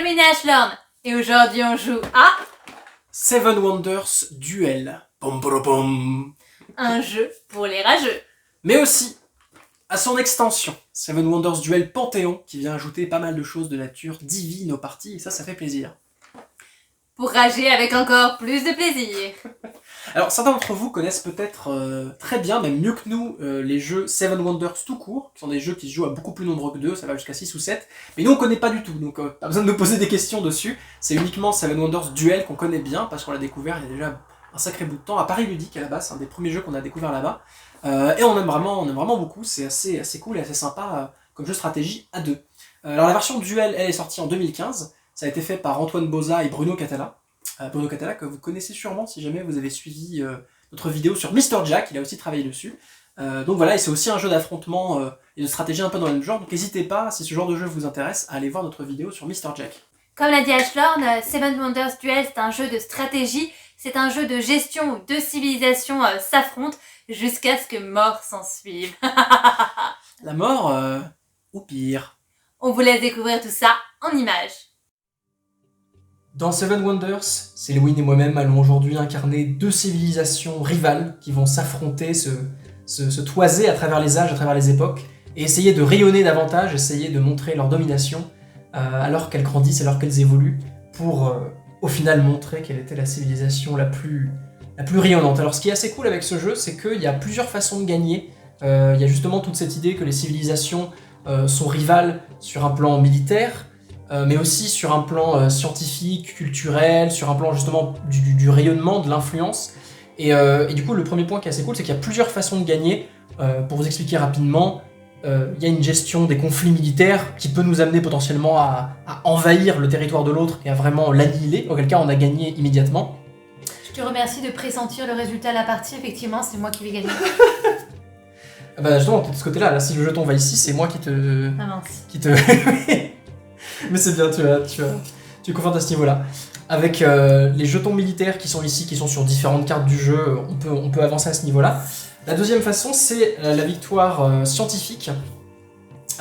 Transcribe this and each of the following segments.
Mina Ashlorn et aujourd'hui on joue à Seven Wonders Duel. Pom pom pom. un jeu pour les rageux. Mais aussi à son extension, Seven Wonders Duel Panthéon, qui vient ajouter pas mal de choses de nature divine aux parties, et ça fait plaisir. Pour rager avec encore plus de plaisir. Alors, certains d'entre vous connaissent peut-être très bien, même mieux que nous, les jeux Seven Wonders tout court, qui sont des jeux qui se jouent à beaucoup plus nombreux que 2, ça va jusqu'à 6 ou 7, mais nous on connaît pas du tout, donc pas besoin de nous poser des questions dessus. C'est uniquement Seven Wonders Duel qu'on connaît bien, parce qu'on l'a découvert il y a déjà un sacré bout de temps, à Paris Ludique à la base, c'est un des premiers jeux qu'on a découvert là-bas, et on aime vraiment beaucoup, c'est assez cool et assez sympa comme jeu de stratégie à 2. Alors la version Duel, elle est sortie en 2015, ça a été fait par Antoine Boza et Bruno Catala. Bruno Catala que vous connaissez sûrement si jamais vous avez suivi notre vidéo sur Mr. Jack, il a aussi travaillé dessus. Donc voilà, et c'est aussi un jeu d'affrontement et de stratégie un peu dans le même genre, donc n'hésitez pas, si ce genre de jeu vous intéresse, à aller voir notre vidéo sur Mr. Jack. Comme l'a dit Ashlorn, Seven Wonders Duel c'est un jeu de stratégie, c'est un jeu de gestion où deux civilisations s'affrontent jusqu'à ce que mort s'en suive. La mort, ou pire. On vous laisse découvrir tout ça en images. Dans Seven Wonders, Céline et moi-même allons aujourd'hui incarner deux civilisations rivales qui vont s'affronter, se toiser à travers les âges, à travers les époques, et essayer de rayonner davantage, essayer de montrer leur domination alors qu'elles grandissent, alors qu'elles évoluent, pour au final montrer quelle était la civilisation la plus rayonnante. Alors ce qui est assez cool avec ce jeu, c'est qu'il y a plusieurs façons de gagner. Il y a justement toute cette idée que les civilisations sont rivales sur un plan militaire, mais aussi sur un plan scientifique, culturel, sur un plan justement du rayonnement, de l'influence. Et du coup, le premier point qui est assez cool, c'est qu'il y a plusieurs façons de gagner. Pour vous expliquer rapidement, il y a une gestion des conflits militaires qui peut nous amener potentiellement à envahir le territoire de l'autre et à vraiment l'annihiler, auquel cas on a gagné immédiatement. Je te remercie de pressentir le résultat de la partie, effectivement c'est moi qui vais gagner. Bah justement, t'es de ce côté-là, là, si le jeton va ici, c'est moi qui te... Ah mince. Qui te... Mais c'est bien, tu confortes à ce niveau-là. Avec les jetons militaires qui sont ici, qui sont sur différentes cartes du jeu, on peut avancer à ce niveau-là. La deuxième façon, c'est la victoire scientifique.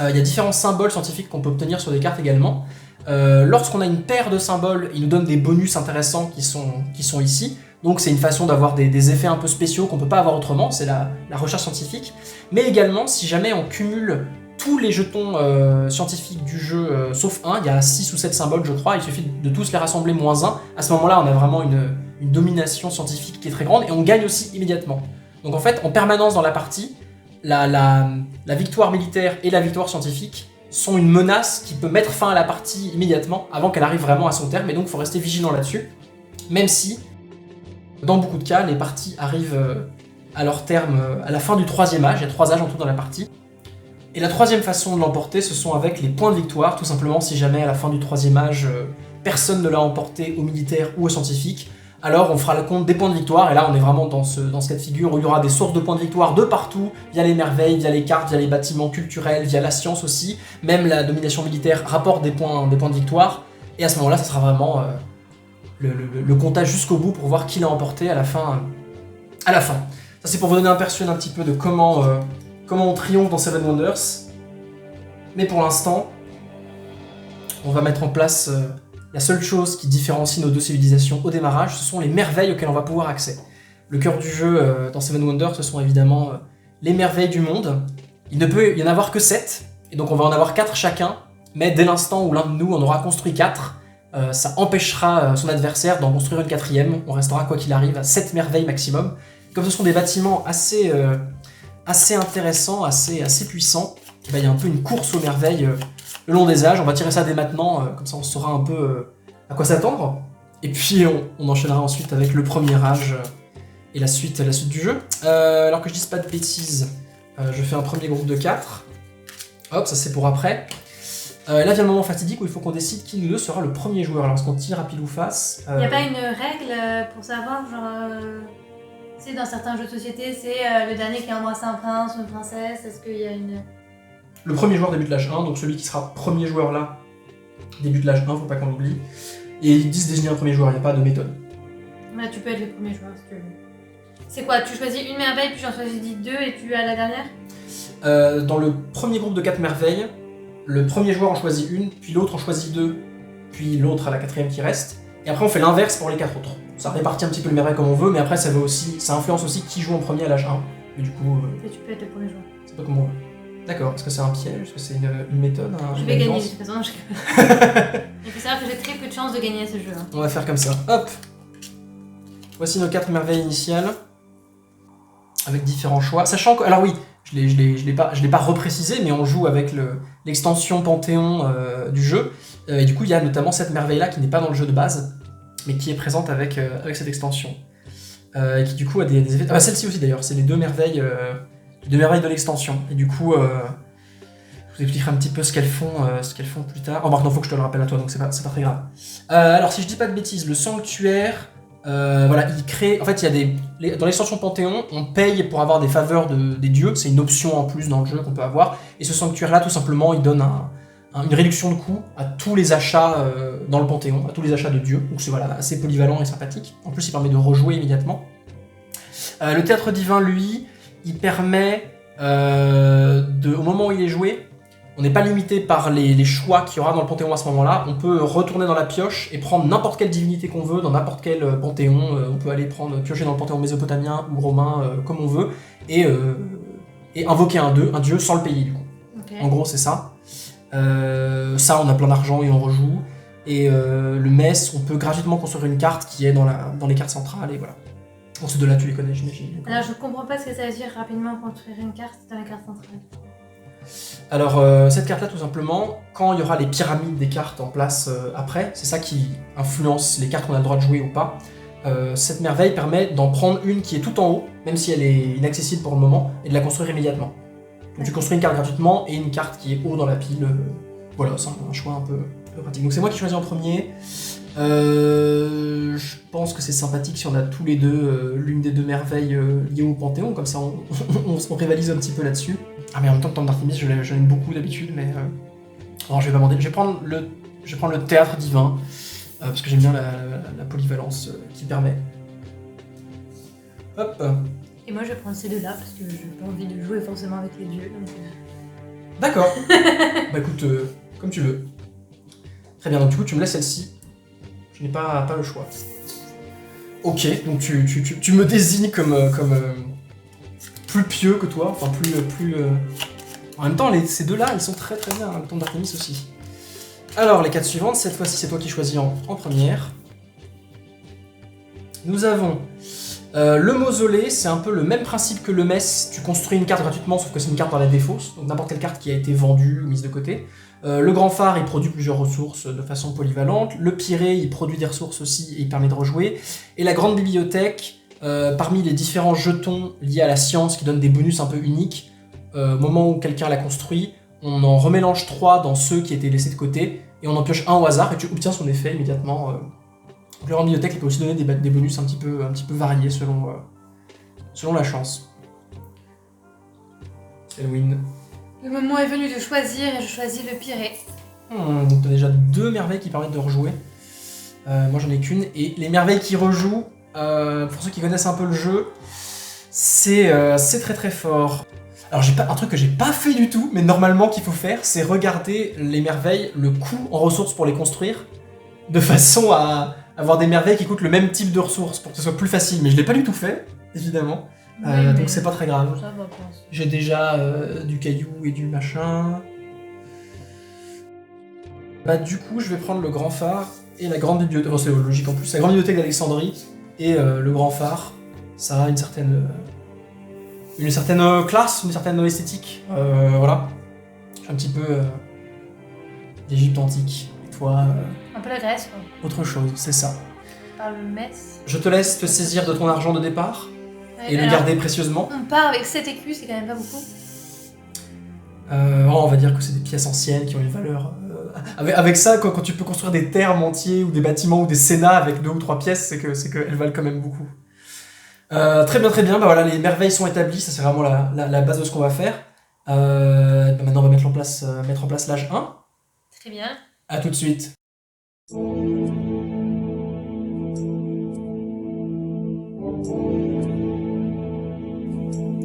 Il y a différents symboles scientifiques qu'on peut obtenir sur des cartes également. Lorsqu'on a une paire de symboles, ils nous donnent des bonus intéressants qui sont ici. Donc c'est une façon d'avoir des effets un peu spéciaux qu'on peut pas avoir autrement, c'est la recherche scientifique. Mais également, si jamais on cumule tous les jetons scientifiques du jeu, sauf un, il y a 6 ou 7 symboles je crois, il suffit de tous les rassembler moins 1. À ce moment-là, on a vraiment une domination scientifique qui est très grande et on gagne aussi immédiatement. Donc en fait, en permanence dans la partie, la victoire militaire et la victoire scientifique sont une menace qui peut mettre fin à la partie immédiatement avant qu'elle arrive vraiment à son terme, et donc il faut rester vigilant là-dessus, même si, dans beaucoup de cas, les parties arrivent à leur terme à la fin du 3e âge, il y a 3 âges en tout dans la partie. Et la troisième façon de l'emporter, ce sont avec les points de victoire, tout simplement si jamais à la fin du 3e âge, personne ne l'a emporté au militaire ou au scientifique, alors on fera le compte des points de victoire, et là on est vraiment dans ce cas de figure où il y aura des sources de points de victoire de partout, via les merveilles, via les cartes, via les bâtiments culturels, via la science aussi, même la domination militaire rapporte des points de victoire, et à ce moment-là ça sera vraiment le comptage jusqu'au bout pour voir qui l'a emporté à la fin. Ça c'est pour vous donner un aperçu un petit peu de comment on triomphe dans Seven Wonders, mais pour l'instant, on va mettre en place la seule chose qui différencie nos deux civilisations au démarrage, ce sont les merveilles auxquelles on va pouvoir accès. Le cœur du jeu dans Seven Wonders, ce sont évidemment les merveilles du monde. Il ne peut y en avoir que 7, et donc on va en avoir 4 chacun, mais dès l'instant où l'un de nous en aura construit 4, ça empêchera son adversaire d'en construire une 4e, on restera quoi qu'il arrive à 7 merveilles maximum. Comme ce sont des bâtiments assez intéressants, assez puissants, il y a un peu une course aux merveilles le long des âges. On va tirer ça dès maintenant, comme ça on saura un peu à quoi s'attendre. Et puis on enchaînera ensuite avec le premier âge et la suite du jeu. Alors que je dise pas de bêtises, je fais un premier groupe de 4. Hop, ça c'est pour après. Là vient le moment fatidique où il faut qu'on décide qui nous deux sera le premier joueur. Alors est-ce qu'on tire à pile ou face Y a pas une règle pour savoir, genre... Tu sais, dans certains jeux de société, c'est le dernier qui a embrassé un prince ou une princesse, est-ce qu'il y a une... Le premier joueur débute l'âge 1, donc celui qui sera premier joueur là débute l'âge 1, faut pas qu'on l'oublie. Et ils disent désigner un premier joueur, il n'y a pas de méthode. Ouais, tu peux être le premier joueur si tu veux. C'est quoi, tu choisis une merveille, puis j'en choisis 2 et tu as la dernière? Dans le premier groupe de 4 merveilles, le premier joueur en choisit une, puis l'autre en choisit 2. puis l'autre à la 4e qui reste, et après on fait l'inverse pour les 4 autres. Ça répartit un petit peu le merveille comme on veut, mais après ça influence aussi qui joue en premier à l'âge 1. Et du coup, Et tu peux être le premier joueur. c'est pas comme on veut. D'accord, est-ce que c'est un piège? Est-ce que c'est une méthode? Je vais gagner de toute façon, il faut savoir que j'ai très peu de chances de gagner à ce jeu. Hein. On va faire comme ça. Hop. Voici nos 4 merveilles initiales. Avec différents choix. Sachant que... Alors oui, je l'ai pas reprécisé, mais on joue avec l'extension Panthéon du jeu. Et du coup, il y a notamment cette merveille-là qui n'est pas dans le jeu de base, mais qui est présente avec cette extension. Et qui du coup a des effets... Ah bah celle-ci aussi d'ailleurs, c'est les deux merveilles de l'extension. Et du coup... Je vous expliquerai un petit peu ce qu'elles font plus tard. Oh, maintenant, faut que je te le rappelle à toi, donc c'est pas très grave. Alors, si je dis pas de bêtises, le sanctuaire, voilà, il crée. En fait, il y a dans l'extension Panthéon, on paye pour avoir des faveurs des dieux. C'est une option en plus dans le jeu qu'on peut avoir. Et ce sanctuaire-là, tout simplement, il donne une réduction de coût à tous les achats dans le Panthéon, à tous les achats de dieux. Donc, c'est voilà, assez polyvalent et sympathique. En plus, il permet de rejouer immédiatement. Le théâtre divin, lui, il permet au moment où il est joué. On n'est pas limité par les choix qu'il y aura dans le Panthéon à ce moment-là. On peut retourner dans la pioche et prendre n'importe quelle divinité qu'on veut, dans n'importe quel Panthéon. On peut aller piocher dans le Panthéon mésopotamien ou romain, comme on veut, et invoquer un dieu sans le payer, du coup. Okay. En gros, c'est ça. Ça, on a plein d'argent et on rejoue. Et le mess, on peut gratuitement construire une carte qui est dans les cartes centrales, et voilà. Bon, ces deux-là, tu les connais, j'imagine. Alors, je comprends pas ce que ça veut dire rapidement construire une carte dans la carte centrale. Alors, cette carte-là, tout simplement, quand il y aura les pyramides des cartes en place après, c'est ça qui influence les cartes qu'on a le droit de jouer ou pas. Cette merveille permet d'en prendre une qui est tout en haut, même si elle est inaccessible pour le moment, et de la construire immédiatement. Donc tu construis une carte gratuitement et une carte qui est haut dans la pile. Voilà, c'est un choix un peu pratique. Donc c'est moi qui choisis en premier. Je pense que c'est sympathique si on a tous les deux l'une des deux merveilles liées au Panthéon, comme ça on rivalise un petit peu là-dessus. Ah mais en même temps, le Temple d'Artémis, je l'aime beaucoup d'habitude, mais... Alors je vais pas demander. Je vais prendre le théâtre divin, parce que j'aime bien la polyvalence qu'il permet. Hop. Et moi je vais prendre ces deux-là, parce que j'ai pas envie de jouer forcément avec les dieux. Donc... D'accord. Bah écoute, comme tu veux. Très bien, donc du coup tu me laisses celle-ci. Je n'ai pas le choix. Ok, donc tu me désignes comme plus pieux que toi, enfin plus... En même temps, ces deux-là, ils sont très très bien, hein, le Temple d'Artémis aussi. Alors, les 4 suivantes, cette fois-ci, c'est toi qui choisis en première. Nous avons le mausolée, c'est un peu le même principe que le mess. Tu construis une carte gratuitement, sauf que c'est une carte dans la défausse, donc n'importe quelle carte qui a été vendue ou mise de côté. Le grand phare, il produit plusieurs ressources de façon polyvalente. Le pirée, il produit des ressources aussi et il permet de rejouer. Et la grande bibliothèque, parmi les différents jetons liés à la science qui donnent des bonus un peu uniques, au moment où quelqu'un l'a construit, on en remélange 3 dans ceux qui étaient laissés de côté et on en pioche un au hasard et tu obtiens son effet immédiatement. Donc la grande bibliothèque il peut aussi donner des bonus un petit peu variés selon la chance. Elwin. Le moment est venu de choisir et je choisis le pirée. Donc t'as déjà 2 merveilles qui permettent de rejouer. Moi j'en ai qu'une. Et les merveilles qui rejouent, pour ceux qui connaissent un peu le jeu, c'est très très fort. Alors un truc que j'ai pas fait du tout, mais normalement qu'il faut faire, c'est regarder les merveilles, le coût en ressources pour les construire, de façon à avoir des merveilles qui coûtent le même type de ressources, pour que ce soit plus facile. Mais je l'ai pas du tout fait, évidemment. Oui, donc c'est pas très grave. Ça va, pense. J'ai déjà du caillou et du machin. Bah du coup, je vais prendre le grand phare et la grande bibliothèque. Enfin, c'est logique en plus. La grande bibliothèque d'Alexandrie et le grand phare, ça a une certaine classe, une certaine esthétique. Voilà. J'ai un petit peu d'Égypte antique. Et toi, Un peu la Grèce, quoi. autre chose, c'est ça. Par le mess. Je te laisse te saisir de ton argent de départ Ouais, et le alors, garder précieusement. On part avec 7 écus, c'est quand même pas beaucoup. On va dire que c'est des pièces anciennes qui ont une valeur. Avec ça, quand tu peux construire des thermes entiers ou des bâtiments ou des sénats avec 2 ou 3 pièces, c'est qu'elles valent quand même beaucoup. Très bien. Bah voilà, les merveilles sont établies. Ça c'est vraiment la base de ce qu'on va faire. Maintenant, on va mettre en place l'âge 1. Très bien. À tout de suite.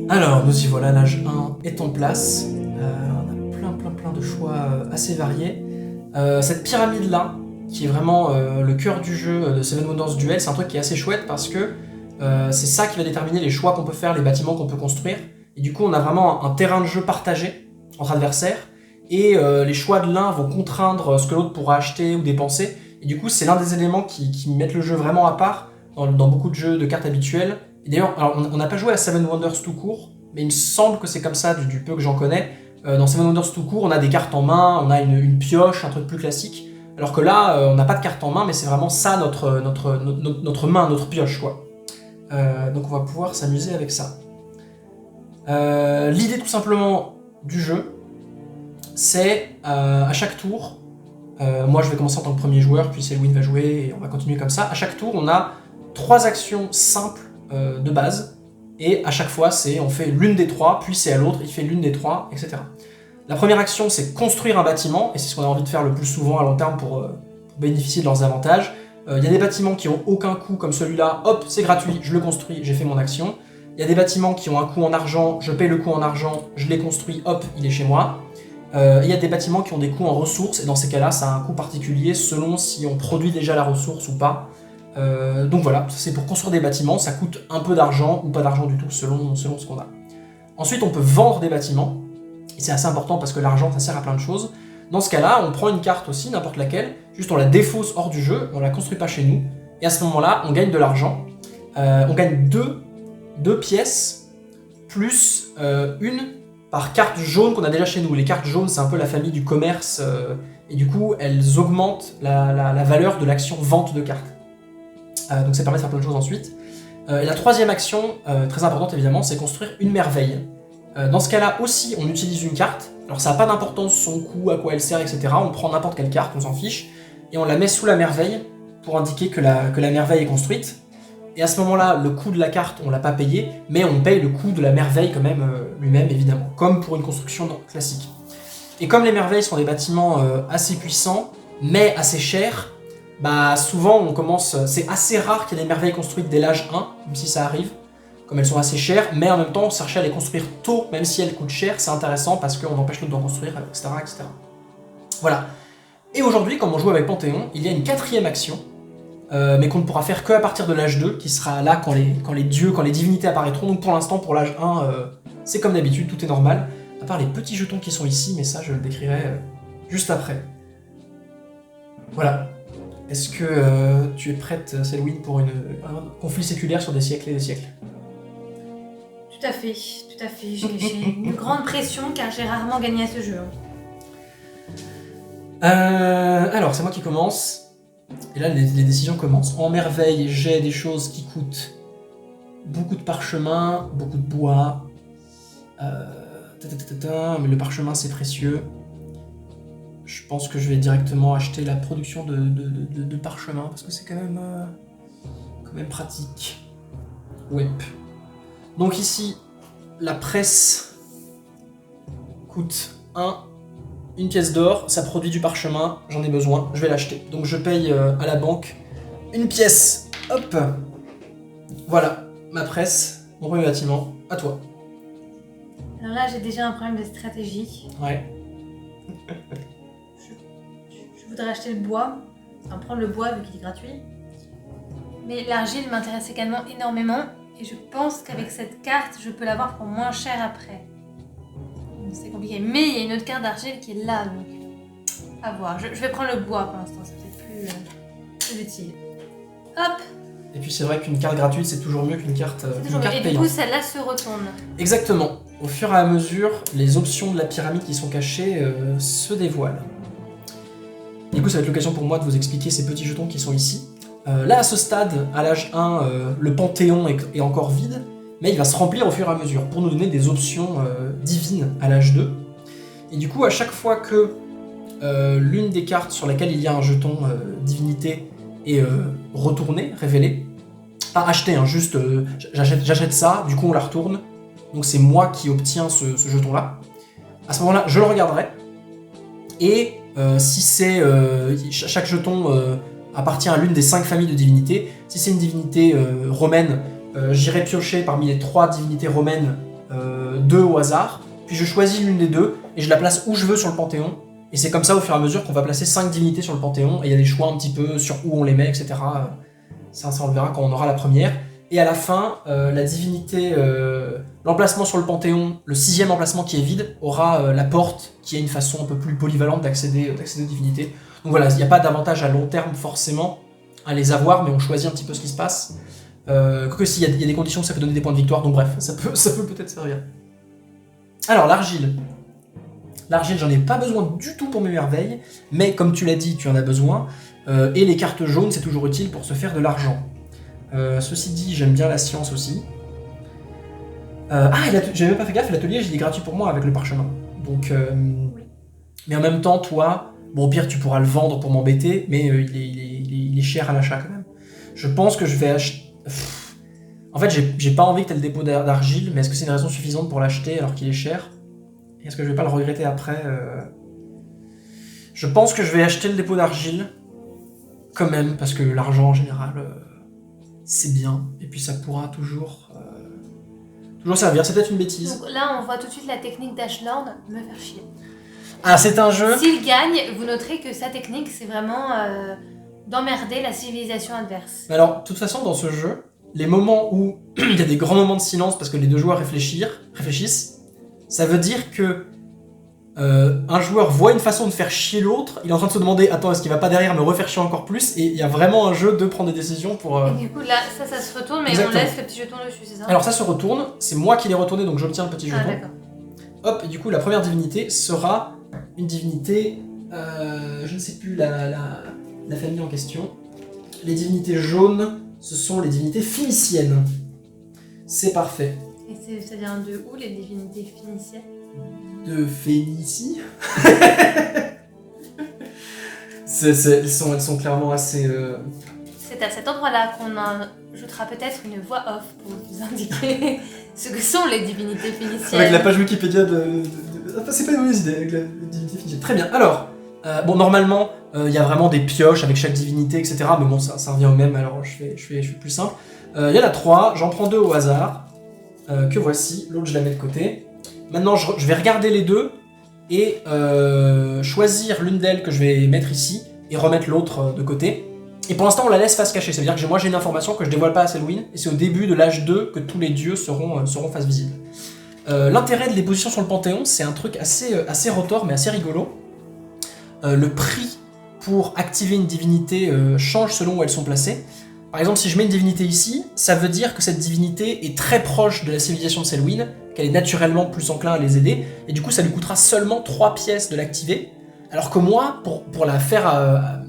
Alors, nous y voilà, l'âge 1 est en place. On a plein de choix assez variés. Cette pyramide-là, qui est vraiment le cœur du jeu de Seven Wonders Duel. C'est un truc qui est assez chouette parce que c'est ça qui va déterminer les choix qu'on peut faire, les bâtiments qu'on peut construire. Et du coup, on a vraiment un terrain de jeu partagé entre adversaires, et les choix de l'un vont contraindre ce que l'autre pourra acheter ou dépenser. Et du coup, c'est l'un des éléments qui mettent le jeu vraiment à part dans beaucoup de jeux de cartes habituels. Et d'ailleurs, on n'a pas joué à Seven Wonders tout court, mais il me semble que c'est comme ça du peu que j'en connais. Dans Seven Wonders tout court, on a des cartes en main, on a une pioche, un truc plus classique. Alors que là, on n'a pas de carte en main, mais c'est vraiment ça notre main, notre pioche, quoi. Donc on va pouvoir s'amuser avec ça. L'idée tout simplement du jeu, c'est à chaque tour, moi je vais commencer en tant que premier joueur, puis Selwyn va jouer et on va continuer comme ça. À chaque tour, on a 3 actions simples de base, et à chaque fois, on fait l'une des 3, puis c'est à l'autre, il fait l'une des 3, etc. La première action, c'est construire un bâtiment, et c'est ce qu'on a envie de faire le plus souvent à long terme pour bénéficier de leurs avantages. Il y a des bâtiments qui ont aucun coût, comme celui-là, hop, c'est gratuit, je le construis, j'ai fait mon action. Il y a des bâtiments qui ont un coût en argent, je paye le coût en argent, je les construis, hop, il est chez moi. Il y a des bâtiments qui ont des coûts en ressources, et dans ces cas-là, ça a un coût particulier selon si on produit déjà la ressource ou pas. Donc voilà, c'est pour construire des bâtiments, ça coûte un peu d'argent ou pas d'argent du tout selon ce qu'on a. Ensuite, on peut vendre des bâtiments, et c'est assez important parce que l'argent, ça sert à plein de choses. Dans ce cas-là, on prend une carte aussi, n'importe laquelle, juste on la défausse hors du jeu, on la construit pas chez nous, et à ce moment-là, on gagne de l'argent. On gagne deux pièces, plus une par carte jaune qu'on a déjà chez nous. Les cartes jaunes, c'est un peu la famille du commerce, et du coup, elles augmentent la valeur de l'action vente de cartes. Donc ça permet de faire plein de choses ensuite. Et la troisième action, très importante évidemment, c'est construire une merveille. Dans ce cas-là aussi, on utilise une carte. Alors ça n'a pas d'importance son coût, à quoi elle sert, etc. On prend n'importe quelle carte, on s'en fiche, et on la met sous la merveille pour indiquer que la merveille est construite. Et à ce moment-là, le coût de la carte, on l'a pas payé, mais on paye le coût de la merveille quand même lui-même, évidemment, comme pour une construction classique. Et comme les merveilles sont des bâtiments assez puissants, mais assez chers, bah souvent on commence. C'est assez rare qu'il y ait des merveilles construites dès l'âge 1, même si ça arrive, comme elles sont assez chères, mais en même temps, chercher à les construire tôt, même si elles coûtent cher, c'est intéressant parce qu'on empêche l'autre d'en construire, etc., etc. Voilà. Et aujourd'hui, comme on joue avec Panthéon, il y a une 4e action, mais qu'on ne pourra faire que à partir de l'âge 2, qui sera là quand les dieux, quand les divinités apparaîtront. Donc pour l'instant, pour l'âge 1, c'est comme d'habitude, tout est normal, à part les petits jetons qui sont ici, mais ça je le décrirai juste après. Voilà. Est-ce que tu es prête, Selwyn, pour un conflit séculaire sur des siècles et des siècles? Tout à fait, tout à fait. J'ai une grande pression car j'ai rarement gagné à ce jeu. Alors, c'est moi qui commence. Et là, les décisions commencent. En merveille, j'ai des choses qui coûtent beaucoup de parchemin, beaucoup de bois. Mais le parchemin, c'est précieux. Je pense que je vais directement acheter la production de parchemin parce que c'est quand même pratique. Ouais. Donc ici, la presse coûte une pièce d'or, ça produit du parchemin, j'en ai besoin, je vais l'acheter. Donc je paye à la banque une pièce, hop. Voilà, ma presse, mon premier bâtiment, à toi. Alors là, j'ai déjà un problème de stratégie. Ouais. Je voudrais acheter le bois, enfin prendre le bois vu qu'il est gratuit. Mais l'argile m'intéresse également énormément. Et je pense qu'avec cette carte, je peux l'avoir pour moins cher après. Donc c'est compliqué. Mais il y a une autre carte d'argile qui est là, donc à voir. Je vais prendre le bois pour l'instant, c'est peut-être plus utile. Hop. Et puis c'est vrai qu'une carte gratuite, c'est toujours mieux qu'une carte Et payante. du coup, celle-là se retourne. Exactement. Au fur et à mesure, les options de la pyramide qui sont cachées se dévoilent. Du coup, ça va être l'occasion pour moi de vous expliquer ces petits jetons qui sont ici. Là, à ce stade, à l'âge 1, le Panthéon est encore vide, mais il va se remplir au fur et à mesure pour nous donner des options divines à l'âge 2. Et du coup, à chaque fois que l'une des cartes sur laquelle il y a un jeton divinité est retournée, révélée, pas achetée, hein, juste j'achète ça, du coup on la retourne, donc c'est moi qui obtiens ce jeton-là. À ce moment-là, je le regarderai, et si c'est chaque jeton appartient à l'une des 5 familles de divinités. Si c'est une divinité romaine, j'irai piocher parmi les 3 divinités romaines 2 au hasard, puis je choisis l'une des 2 et je la place où je veux sur le Panthéon, Et c'est comme ça, au fur et à mesure, qu'on va placer 5 divinités sur le Panthéon, et il y a des choix un petit peu sur où on les met, etc. Ça on le verra quand on aura la première. Et à la fin, la divinité, l'emplacement sur le Panthéon, le 6e emplacement qui est vide, aura la porte, qui est une façon un peu plus polyvalente d'accéder aux divinités. Donc voilà, il n'y a pas d'avantage à long terme forcément à les avoir, mais on choisit un petit peu ce qui se passe. Que s'il y a des conditions, ça peut donner des points de victoire, donc bref, ça peut peut-être servir. Alors l'argile. L'argile, j'en ai pas besoin du tout pour mes merveilles, mais comme tu l'as dit, tu en as besoin. Et les cartes jaunes, c'est toujours utile pour se faire de l'argent. Ceci dit, j'aime bien la science aussi. J'avais même pas fait gaffe, l'atelier, il est gratuit pour moi avec le parchemin. Donc, mais en même temps, toi, bon, au pire, tu pourras le vendre pour m'embêter, mais il est cher à l'achat quand même. Je pense que je vais acheter. En fait, j'ai pas envie que tu aies le dépôt d'argile, mais est-ce que c'est une raison suffisante pour l'acheter alors qu'il est cher? Est-ce que je vais pas le regretter après? Je pense que je vais acheter le dépôt d'argile, quand même, parce que l'argent en général, c'est bien, et puis ça pourra toujours servir. C'est peut-être une bêtise. Donc là, on voit tout de suite la technique d'Ashlord, me faire chier. Ah, c'est un jeu. S'il gagne, vous noterez que sa technique, c'est vraiment d'emmerder la civilisation adverse. Alors, de toute façon, dans ce jeu, les moments où il y a des grands moments de silence parce que les deux joueurs réfléchissent, ça veut dire que un joueur voit une façon de faire chier l'autre, il est en train de se demander, attends, est-ce qu'il va pas derrière me refaire chier encore plus? Et il y a vraiment un jeu de prendre des décisions pour... Et du coup, là, ça se retourne, mais Exactement. on laisse le petit jeton dessus, c'est ça? Alors ça se retourne, c'est moi qui l'ai retourné, donc j'obtiens le petit jeton. Ah, d'accord. Hop, et du coup, la première divinité sera une divinité... je ne sais plus la famille en question. Les divinités jaunes, ce sont les divinités phéniciennes. C'est parfait. Et ça vient de où, les divinités phéniciennes? De Phénicie. Elles sont clairement assez... C'est à cet endroit-là qu'on ajoutera peut-être une voix off pour vous indiquer ce que sont les divinités phéniciennes. Avec la page Wikipédia Enfin, c'est pas une mauvaise idée, avec la divinité phénicienne. Très bien, alors... bon, normalement, il y a vraiment des pioches avec chaque divinité, etc. Mais bon, ça revient au même, alors je fais plus simple. Il y en a 3, j'en prends 2 au hasard. Que voici, l'autre je la mets de côté. Maintenant je vais regarder les deux et choisir l'une d'elles que je vais mettre ici et remettre l'autre de côté. Et pour l'instant on la laisse face cachée, ça veut dire que moi j'ai une information que je dévoile pas à Selwyn et c'est au début de l'âge 2 que tous les dieux seront face visible. L'intérêt de les positions sur le Panthéon, c'est un truc assez rotor mais assez rigolo. Le prix pour activer une divinité change selon où elles sont placées. Par exemple, si je mets une divinité ici, ça veut dire que cette divinité est très proche de la civilisation de Selwyn, qu'elle est naturellement plus enclin à les aider, et du coup ça lui coûtera seulement 3 pièces de l'activer, alors que moi, pour la faire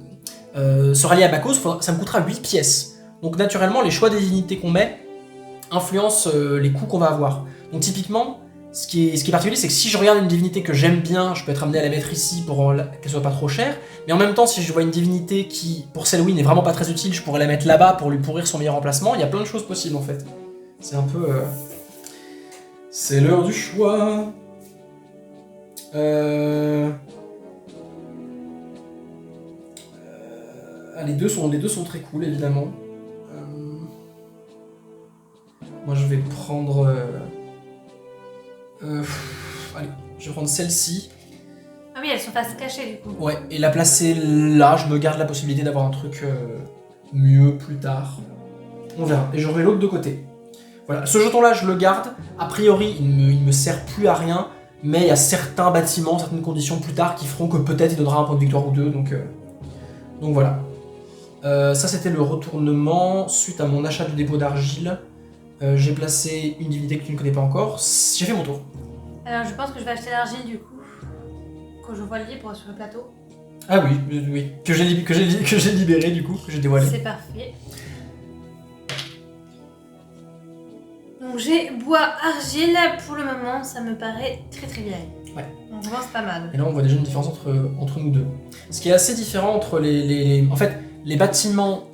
se rallier à ma cause, ça me coûtera 8 pièces. Donc naturellement, les choix des divinités qu'on met influencent les coûts qu'on va avoir. Donc typiquement, ce qui est particulier, c'est que si je regarde une divinité que j'aime bien, je peux être amené à la mettre ici pour qu'elle soit pas trop chère. Mais en même temps, si je vois une divinité qui, pour Selwyn, n'est vraiment pas très utile, je pourrais la mettre là-bas pour lui pourrir son meilleur emplacement. Il y a plein de choses possibles en fait. C'est un peu... C'est l'heure du choix. Les deux sont très cool, évidemment. Moi, je vais prendre... allez, je vais prendre celle-ci. Ah oui, elles sont face cachées du coup. Ouais, et la placer là, je me garde la possibilité d'avoir un truc mieux plus tard. On verra. Et j'aurai l'autre de côté. Voilà, ce jeton-là, je le garde. A priori, il me sert plus à rien, mais il y a certains bâtiments, certaines conditions plus tard qui feront que peut-être il donnera un point de victoire ou deux, donc voilà. Ça, c'était le retournement suite à mon achat du dépôt d'argile. J'ai placé une divinité que tu ne connais pas encore. J'ai fait mon tour. Alors, je pense que je vais acheter l'argile du coup, quand je vois le livre sur le plateau. Ah oui, que j'ai libéré du coup, que j'ai dévoilé. C'est parfait. Donc j'ai bois argile, pour le moment ça me paraît très trivial. Ouais. On commence pas mal. Et là on voit déjà une différence entre nous deux. Ce qui est assez différent entre en fait, les bâtiments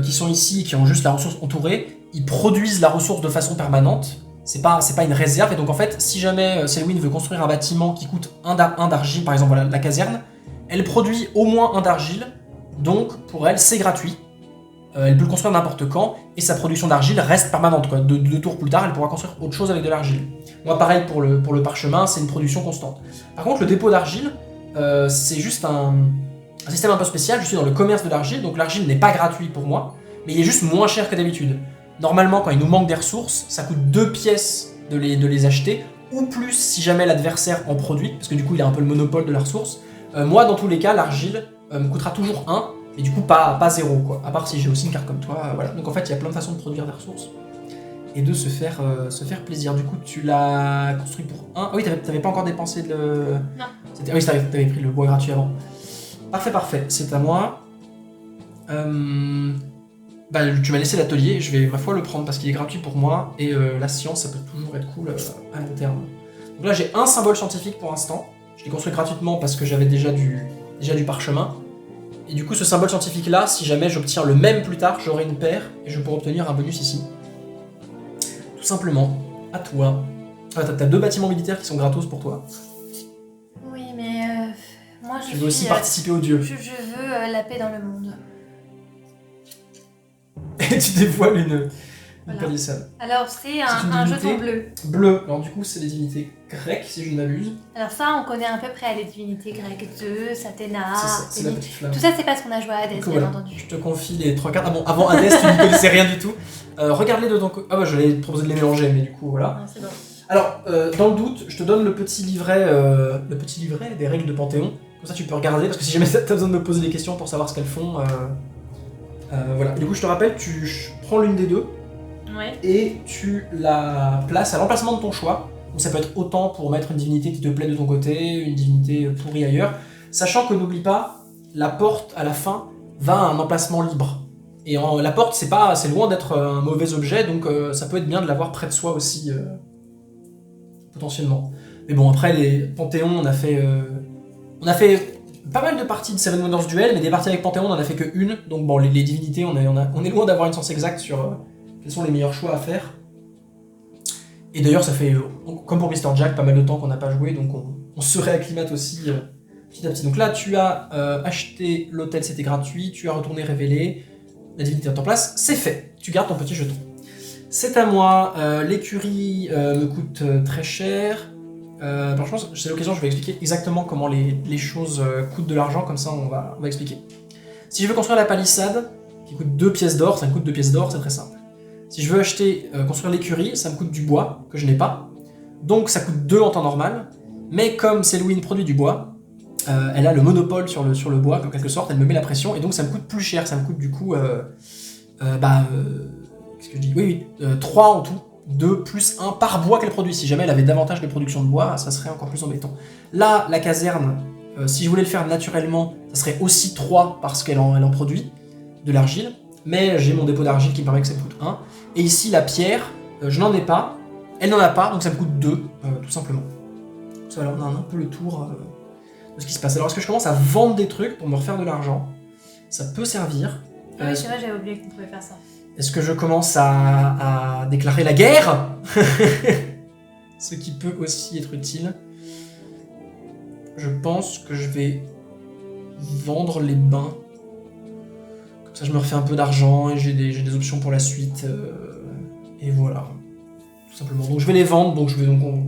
qui sont ici, qui ont juste la ressource entourée, ils produisent la ressource de façon permanente. C'est pas une réserve, et donc en fait, si jamais Selwyn veut construire un bâtiment qui coûte un d'argile, par exemple voilà, la caserne, elle produit au moins un d'argile, donc pour elle c'est gratuit. Elle peut le construire n'importe quand, et sa production d'argile reste permanente, quoi. Deux tours plus tard, elle pourra construire autre chose avec de l'argile. Moi pareil pour le parchemin, c'est une production constante. Par contre le dépôt d'argile, c'est juste un système un peu spécial. Je suis dans le commerce de l'argile, donc l'argile n'est pas gratuit pour moi, mais il est juste moins cher que d'habitude. Normalement, quand il nous manque des ressources, ça coûte 2 pièces de les acheter, ou plus si jamais l'adversaire en produit, parce que du coup il a un peu le monopole de la ressource. Moi, dans tous les cas, l'argile me coûtera toujours 1, et du coup pas 0, quoi. À part si j'ai aussi une carte comme toi, voilà. Donc en fait, il y a plein de façons de produire des ressources et de se faire plaisir. Du coup, tu l'as construit pour 1. Ah oui, t'avais pas encore dépensé le... Non. Ah oui, t'avais pris le bois gratuit avant. Parfait, c'est à moi. Bah, tu m'as laissé l'atelier, je vais ma foi le prendre parce qu'il est gratuit pour moi, et la science, ça peut toujours être cool à long terme. Donc là, j'ai un symbole scientifique pour l'instant. Je l'ai construit gratuitement parce que j'avais déjà du parchemin. Et du coup, ce symbole scientifique-là, si jamais j'obtiens le même plus tard, j'aurai une paire, et je pourrai obtenir un bonus ici. Tout simplement, à toi. Ah, t'as 2 bâtiments militaires qui sont gratos pour toi. Oui, mais moi je Tu veux aussi participer aux dieux. Je veux la paix dans le monde. Et tu dévoiles une Voilà. palissade. Alors c'est une un divinité jeton bleu. Bleu. Alors du coup, c'est des divinités grecques, si je ne m'abuse. Alors ça, on connaît à peu près les divinités grecques. Zeus, Athéna, C'est ça, c'est la Denis. petite flamme. Tout ça, c'est parce qu'on a joué à Hades, Du coup, bien voilà, entendu. je te confie les 3 cartes. Ah bon, avant Hades, tu ne connaissais rien du tout. Regarde-les de ton côté. Ah bah, je l'ai proposé de les mélanger, mais du coup, voilà. Ah, c'est bon. Alors, dans le doute, je te donne le petit livret des règles de Panthéon. Comme ça, tu peux regarder, parce que si jamais t'as besoin de me poser des questions pour savoir ce qu'elles font, voilà. Et du coup, je te rappelle, tu prends l'une des deux Ouais. et tu la places à l'emplacement de ton choix. Donc, ça peut être autant pour mettre une divinité qui te plaît de ton côté, une divinité pourrie ailleurs. Sachant que n'oublie pas, la porte à la fin va à un emplacement libre. Et la porte, c'est loin d'être un mauvais objet, donc ça peut être bien de l'avoir près de soi aussi, potentiellement. Mais bon, après, les Panthéon, on a fait pas mal de parties de Seven Wonders Duel, mais des parties avec Panthéon, on en a fait que une. Donc bon, les divinités, on est loin d'avoir une science exacte sur quels sont les meilleurs choix à faire. Et d'ailleurs, ça fait, comme pour Mr. Jack, pas mal de temps qu'on n'a pas joué, donc on se réacclimate aussi petit à petit. Donc là, tu as acheté l'hôtel, c'était gratuit, tu as retourné révéler, la divinité est en place, c'est fait. Tu gardes ton petit jeton. C'est à moi, l'écurie me coûte très cher. Je pense que c'est l'occasion, je vais expliquer exactement comment les choses coûtent de l'argent, comme ça on va expliquer. Si je veux construire la palissade, qui coûte 2 pièces d'or, ça me coûte 2 pièces d'or, c'est très simple. Si je veux construire l'écurie, ça me coûte du bois, que je n'ai pas. Donc ça coûte 2 en temps normal, mais comme Selwyn produit du bois, elle a le monopole sur le bois, en quelque sorte, elle me met la pression, et donc ça me coûte plus cher, ça me coûte du coup, qu'est-ce que je dis ? Oui, 3 en tout. 2 plus 1 par bois qu'elle produit. Si jamais elle avait davantage de production de bois, ça serait encore plus embêtant. Là, la caserne, si je voulais le faire naturellement, ça serait aussi 3 parce qu'elle en produit de l'argile. Mais j'ai mon dépôt d'argile qui me permet que ça me coûte 1. Et ici, la pierre, je n'en ai pas. Elle n'en a pas, donc ça me coûte 2, tout simplement. Voilà, on a un peu le tour de ce qui se passe. Alors, est-ce que je commence à vendre des trucs pour me refaire de l'argent ? Ça peut servir. Oui, c'est vrai, j'avais oublié qu'on pouvait faire ça. Est-ce que je commence à déclarer la guerre ? Ce qui peut aussi être utile. Je pense que je vais vendre les bains. Comme ça, je me refais un peu d'argent et j'ai des options pour la suite. Et voilà. Tout simplement. Donc je vais les vendre, donc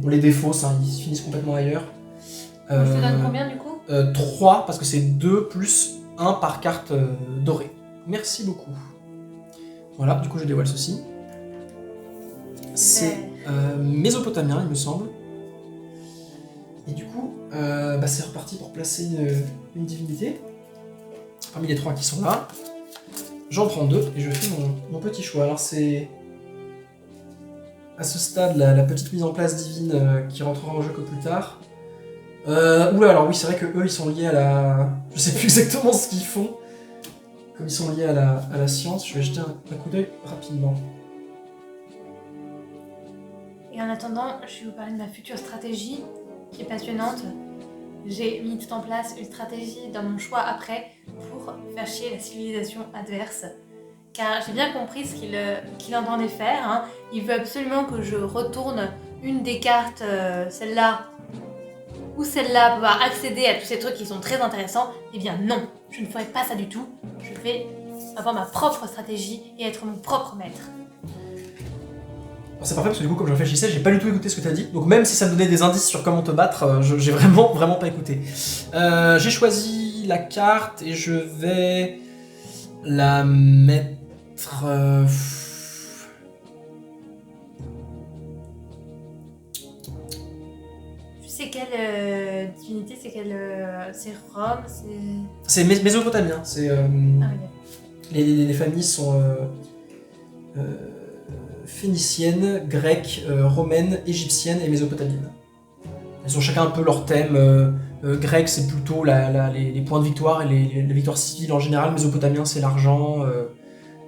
on les défausse, hein, ils finissent complètement ailleurs. Je te donne combien du coup ? 3, parce que c'est 2 plus 1 par carte dorée. Merci beaucoup. Voilà, du coup je dévoile ceci. C'est mésopotamien, il me semble. Et du coup, c'est reparti pour placer une divinité. Parmi les 3 qui sont là. J'en prends 2 et je fais mon petit choix. Alors c'est à ce stade la petite mise en place divine qui rentrera en jeu que plus tard. Oula, alors oui, c'est vrai que eux ils sont liés à la... Je sais plus exactement ce qu'ils font. Comme ils sont liés à la science, je vais jeter un coup d'œil rapidement. Et en attendant, je vais vous parler de ma future stratégie, qui est passionnante. J'ai mis tout en place une stratégie dans mon choix après pour faire chier la civilisation adverse. Car j'ai bien compris ce qu'il entendait faire. Hein. Il veut absolument que je retourne une des cartes, celle-là, ou celle-là, pour pouvoir accéder à tous ces trucs qui sont très intéressants. Eh bien non, je ne ferai pas ça du tout. Je vais avoir ma propre stratégie et être mon propre maître. C'est parfait parce que du coup, comme je réfléchissais, j'ai pas du tout écouté ce que t'as dit. Donc même si ça me donnait des indices sur comment te battre, j'ai vraiment pas écouté. J'ai choisi la carte et je vais la mettre... Tu sais quelle divinité, c'est quelle... c'est Rome, c'est... C'est mésopotamien. C'est, Ah oui. les familles sont phéniciennes, grecques, romaines, égyptiennes et mésopotamiennes. Elles ont chacun un peu leur thème. Grec, c'est plutôt les points de victoire et les victoires civiles en général. Mésopotamien, c'est l'argent.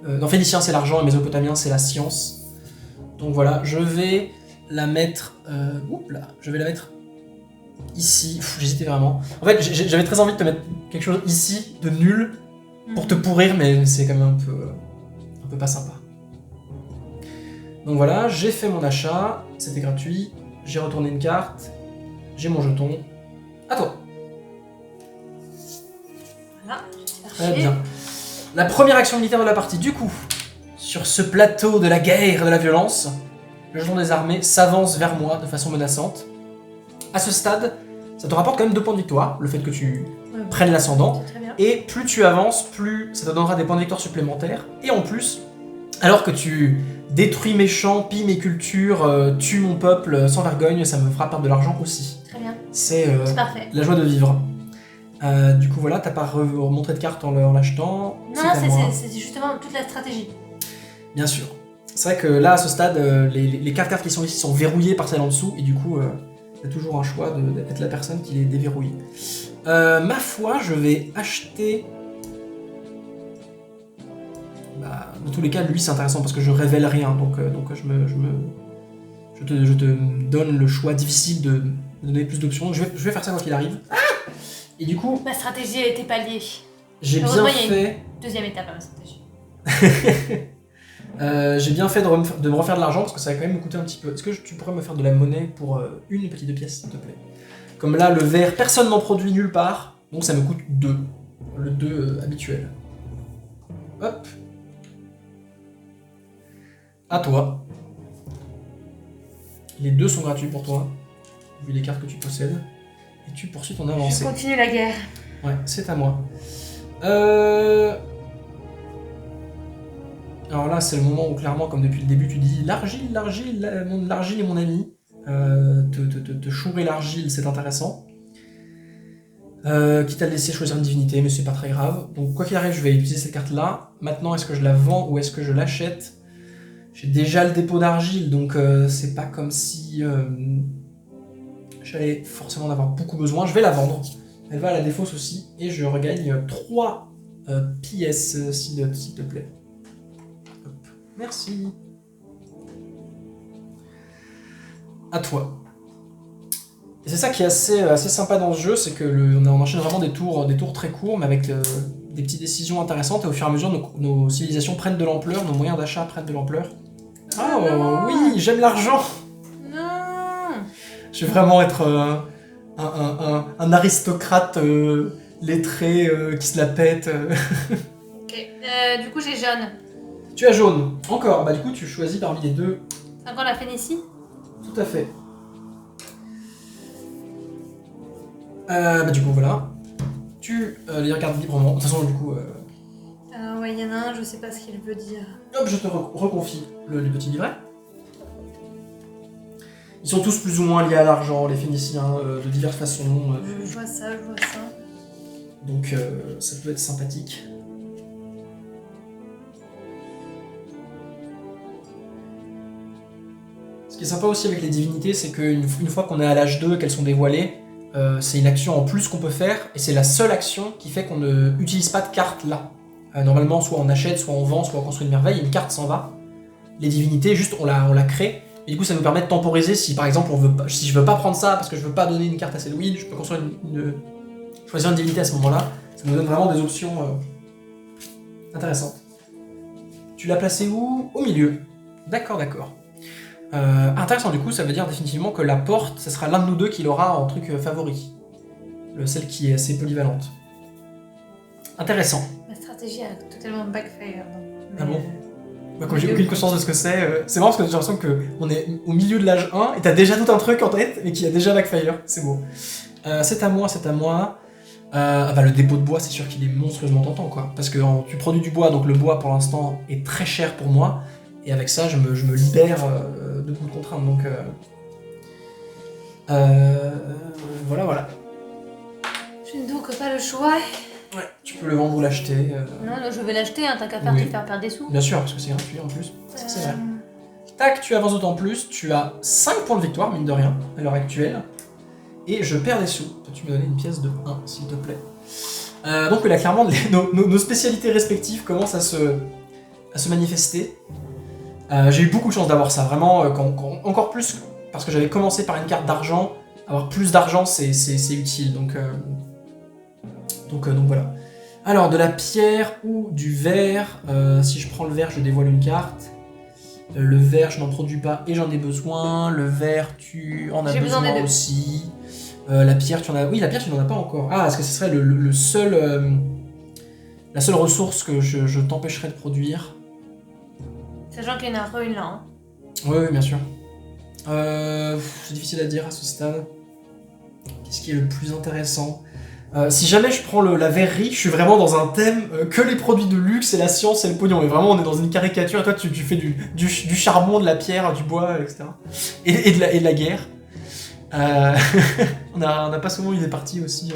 Non, phénicien, c'est l'argent et mésopotamien, c'est la science. Donc voilà, je vais la mettre. Je vais la mettre ici. J'hésitais vraiment. En fait, j'avais très envie de te mettre quelque chose ici de nul pour te pourrir, mais c'est quand même un peu pas sympa. Donc voilà, j'ai fait mon achat, c'était gratuit. J'ai retourné une carte. J'ai mon jeton. À toi. Voilà, Très bien. La première action militaire de la partie, du coup, sur ce plateau de la guerre et de la violence, le jeton des armées s'avance vers moi de façon menaçante. À ce stade, ça te rapporte quand même 2 points de victoire, le fait que tu prennes l'ascendant. Très bien. Et plus tu avances, plus ça te donnera des points de victoire supplémentaires. Et en plus, alors que tu détruis mes champs, pilles mes cultures, tues mon peuple sans vergogne, ça me fera perdre de l'argent aussi. Très bien. C'est Parfait. la joie de vivre. Du coup voilà, t'as pas remontré de carte en l'achetant. Non, c'est justement toute la stratégie. Bien sûr. C'est vrai que là, à ce stade, les 4 cartes qui sont ici sont verrouillées par celles en dessous, et du coup, t'as toujours un choix d'être la personne qui les déverrouille. Ma foi, je vais acheter... dans tous les cas, lui, c'est intéressant parce que je révèle rien, donc je te donne le choix difficile de donner plus d'options. Je vais faire ça quoi qu'il arrive. Et du coup... Ma stratégie a été palliée. J'ai bien il y a fait... une deuxième étape à ma stratégie. J'ai bien fait de me refaire de l'argent parce que ça va quand même me coûter un petit peu. Est-ce que tu pourrais me faire de la monnaie pour une petite pièce, s'il te plaît? Comme là, le verre, personne n'en produit nulle part, donc ça me coûte 2. Le 2 habituel. Hop. À toi. Les 2 sont gratuits pour toi, vu les cartes que tu possèdes. Et tu poursuis ton avancée. Je continue la guerre. Ouais, c'est à moi. Alors là, c'est le moment où clairement, comme depuis le début, tu dis l'argile est mon ami. Te chourer l'argile, c'est intéressant. Quitte à le laisser choisir une divinité, mais c'est pas très grave. Donc quoi qu'il arrive, je vais utiliser cette carte-là. Maintenant, est-ce que je la vends ou est-ce que je l'achète? J'ai déjà le dépôt d'argile, donc c'est pas comme si j'allais forcément en avoir beaucoup besoin. Je vais la vendre. Elle va à la défausse aussi, et je regagne 3 pièces, s'il te plaît. Hop. Merci. À toi. Et c'est ça qui est assez sympa dans ce jeu, c'est que on enchaîne vraiment des tours très courts, mais avec des petites décisions intéressantes, et au fur et à mesure, nos civilisations prennent de l'ampleur, nos moyens d'achat prennent de l'ampleur. Oh oui, j'aime l'argent. Non. Je vais vraiment être un aristocrate lettré qui se la pète. Ok. Du coup, j'ai jaune. Tu as jaune. Encore. Bah du coup, tu choisis parmi les 2. C'est encore la Phénicie? Tout à fait. Bah du coup, voilà. Tu les regardes librement. De toute façon, du coup... Ouais, il y en a un, je sais pas ce qu'il veut dire. Hop, je te reconfie le petit livret. Ils sont tous plus ou moins liés à l'argent, les Phéniciens, de diverses façons. Je vois ça. Donc ça peut être sympathique. Ce qui est sympa aussi avec les divinités, c'est qu'une fois qu'on est à l'âge 2, qu'elles sont dévoilées, c'est une action en plus qu'on peut faire, et c'est la seule action qui fait qu'on ne utilise pas de carte là. Normalement, soit on achète, soit on vend, soit on construit une merveille, et une carte s'en va. Les divinités, juste on la crée, et du coup ça nous permet de temporiser si par exemple si je veux pas prendre ça parce que je veux pas donner une carte à Céloïd, je peux construire choisir une divinité à ce moment-là. Ça nous donne vraiment des options intéressantes. Tu l'as placé où? Au milieu. D'accord. Intéressant, du coup, ça veut dire définitivement que la porte, ce sera l'un de nous deux qui l'aura en truc favori. Celle qui est assez polyvalente. Intéressant. Ma stratégie a totalement backfire. Ah bon? Bah, quand j'ai aucune conscience de ce que c'est. C'est marrant parce que j'ai l'impression qu'on est au milieu de l'âge 1 et t'as déjà tout un truc en tête mais qui a déjà Backfire. C'est beau. C'est à moi, c'est à moi. Ah bah, le dépôt de bois, c'est sûr qu'il est monstrueusement tentant, quoi. Parce que tu produis du bois, donc le bois pour l'instant est très cher pour moi. Et avec ça, je me libère de beaucoup de contraintes. Donc voilà. Je n'ai donc pas le choix. Ouais, tu peux le vendre ou l'acheter. Non, je vais l'acheter, hein, t'as qu'à faire Oui. te faire perdre des sous. Bien sûr, parce que c'est gratuit en plus. Ça, c'est vrai. Tac, tu avances d'autant plus. Tu as 5 points de victoire, mine de rien, à l'heure actuelle. Et je perds des sous. Peux-tu me donner une pièce de 1, s'il te plaît. Donc là, clairement, nos spécialités respectives commencent à se manifester. J'ai eu beaucoup de chance d'avoir ça. Vraiment, encore plus, parce que j'avais commencé par une carte d'argent. Avoir plus d'argent, c'est utile. Donc voilà. Alors, de la pierre ou du verre. Si je prends le verre, je dévoile une carte. Le verre, je n'en produis pas et j'en ai besoin. Le verre, tu en as besoin aussi. La pierre, tu en as... Oui, la pierre, tu n'en as pas encore. Ah, est-ce que ce serait le seul... la seule ressource que je t'empêcherais de produire? Sachant qu'il y en a une là. Hein. Oui, bien sûr. C'est difficile à dire à ce stade. Qu'est-ce qui est le plus intéressant? Si jamais je prends la verrerie, je suis vraiment dans un thème que les produits de luxe et la science et le pognon. Mais vraiment, on est dans une caricature. Et toi, tu fais du charbon, de la pierre, du bois, etc. Et de la guerre. On n'a pas souvent eu des parties aussi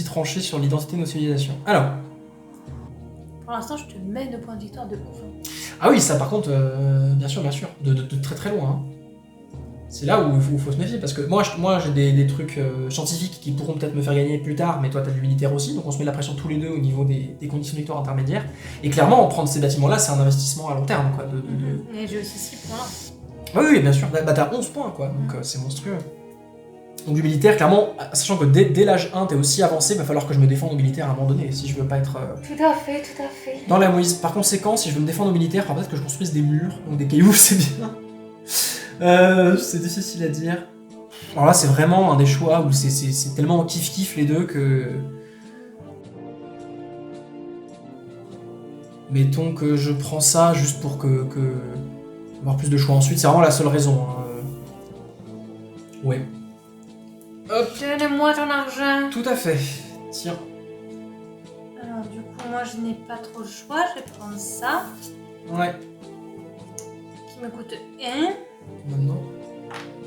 tranchées sur l'identité de nos civilisations. Alors. Pour l'instant, je te mets 2 points de victoire de ouf. Ah oui, ça par contre, bien sûr. De très très loin. Hein. C'est là où il faut se méfier, parce que moi j'ai des trucs scientifiques qui pourront peut-être me faire gagner plus tard, mais toi t'as du militaire aussi, donc on se met la pression tous les deux au niveau des conditions de victoire intermédiaires. Et clairement, prendre ces bâtiments-là, c'est un investissement à long terme, quoi. Et j'ai aussi 6 points là. Oui, bien sûr. Bah t'as 11 points, quoi, donc c'est monstrueux. Donc du militaire, clairement, sachant que dès l'âge 1, t'es aussi avancé, va falloir que je me défende au militaire à un moment donné, si je veux pas être... Tout à fait. Dans la Moïse. Par conséquent, si je veux me défendre au militaire, il faudra peut-être que je construise des murs, donc des cailloux, c'est bien. C'est difficile à dire. Alors là, c'est vraiment un des choix où c'est tellement kiff-kiff les deux que... Mettons que je prends ça juste pour que avoir plus de choix ensuite, c'est vraiment la seule raison. Hein. Ouais. Hop. Donne-moi ton argent. Tout à fait. Tiens. Alors du coup, moi je n'ai pas trop le choix, je vais prendre ça. Ouais. Qui me coûte 1. Maintenant,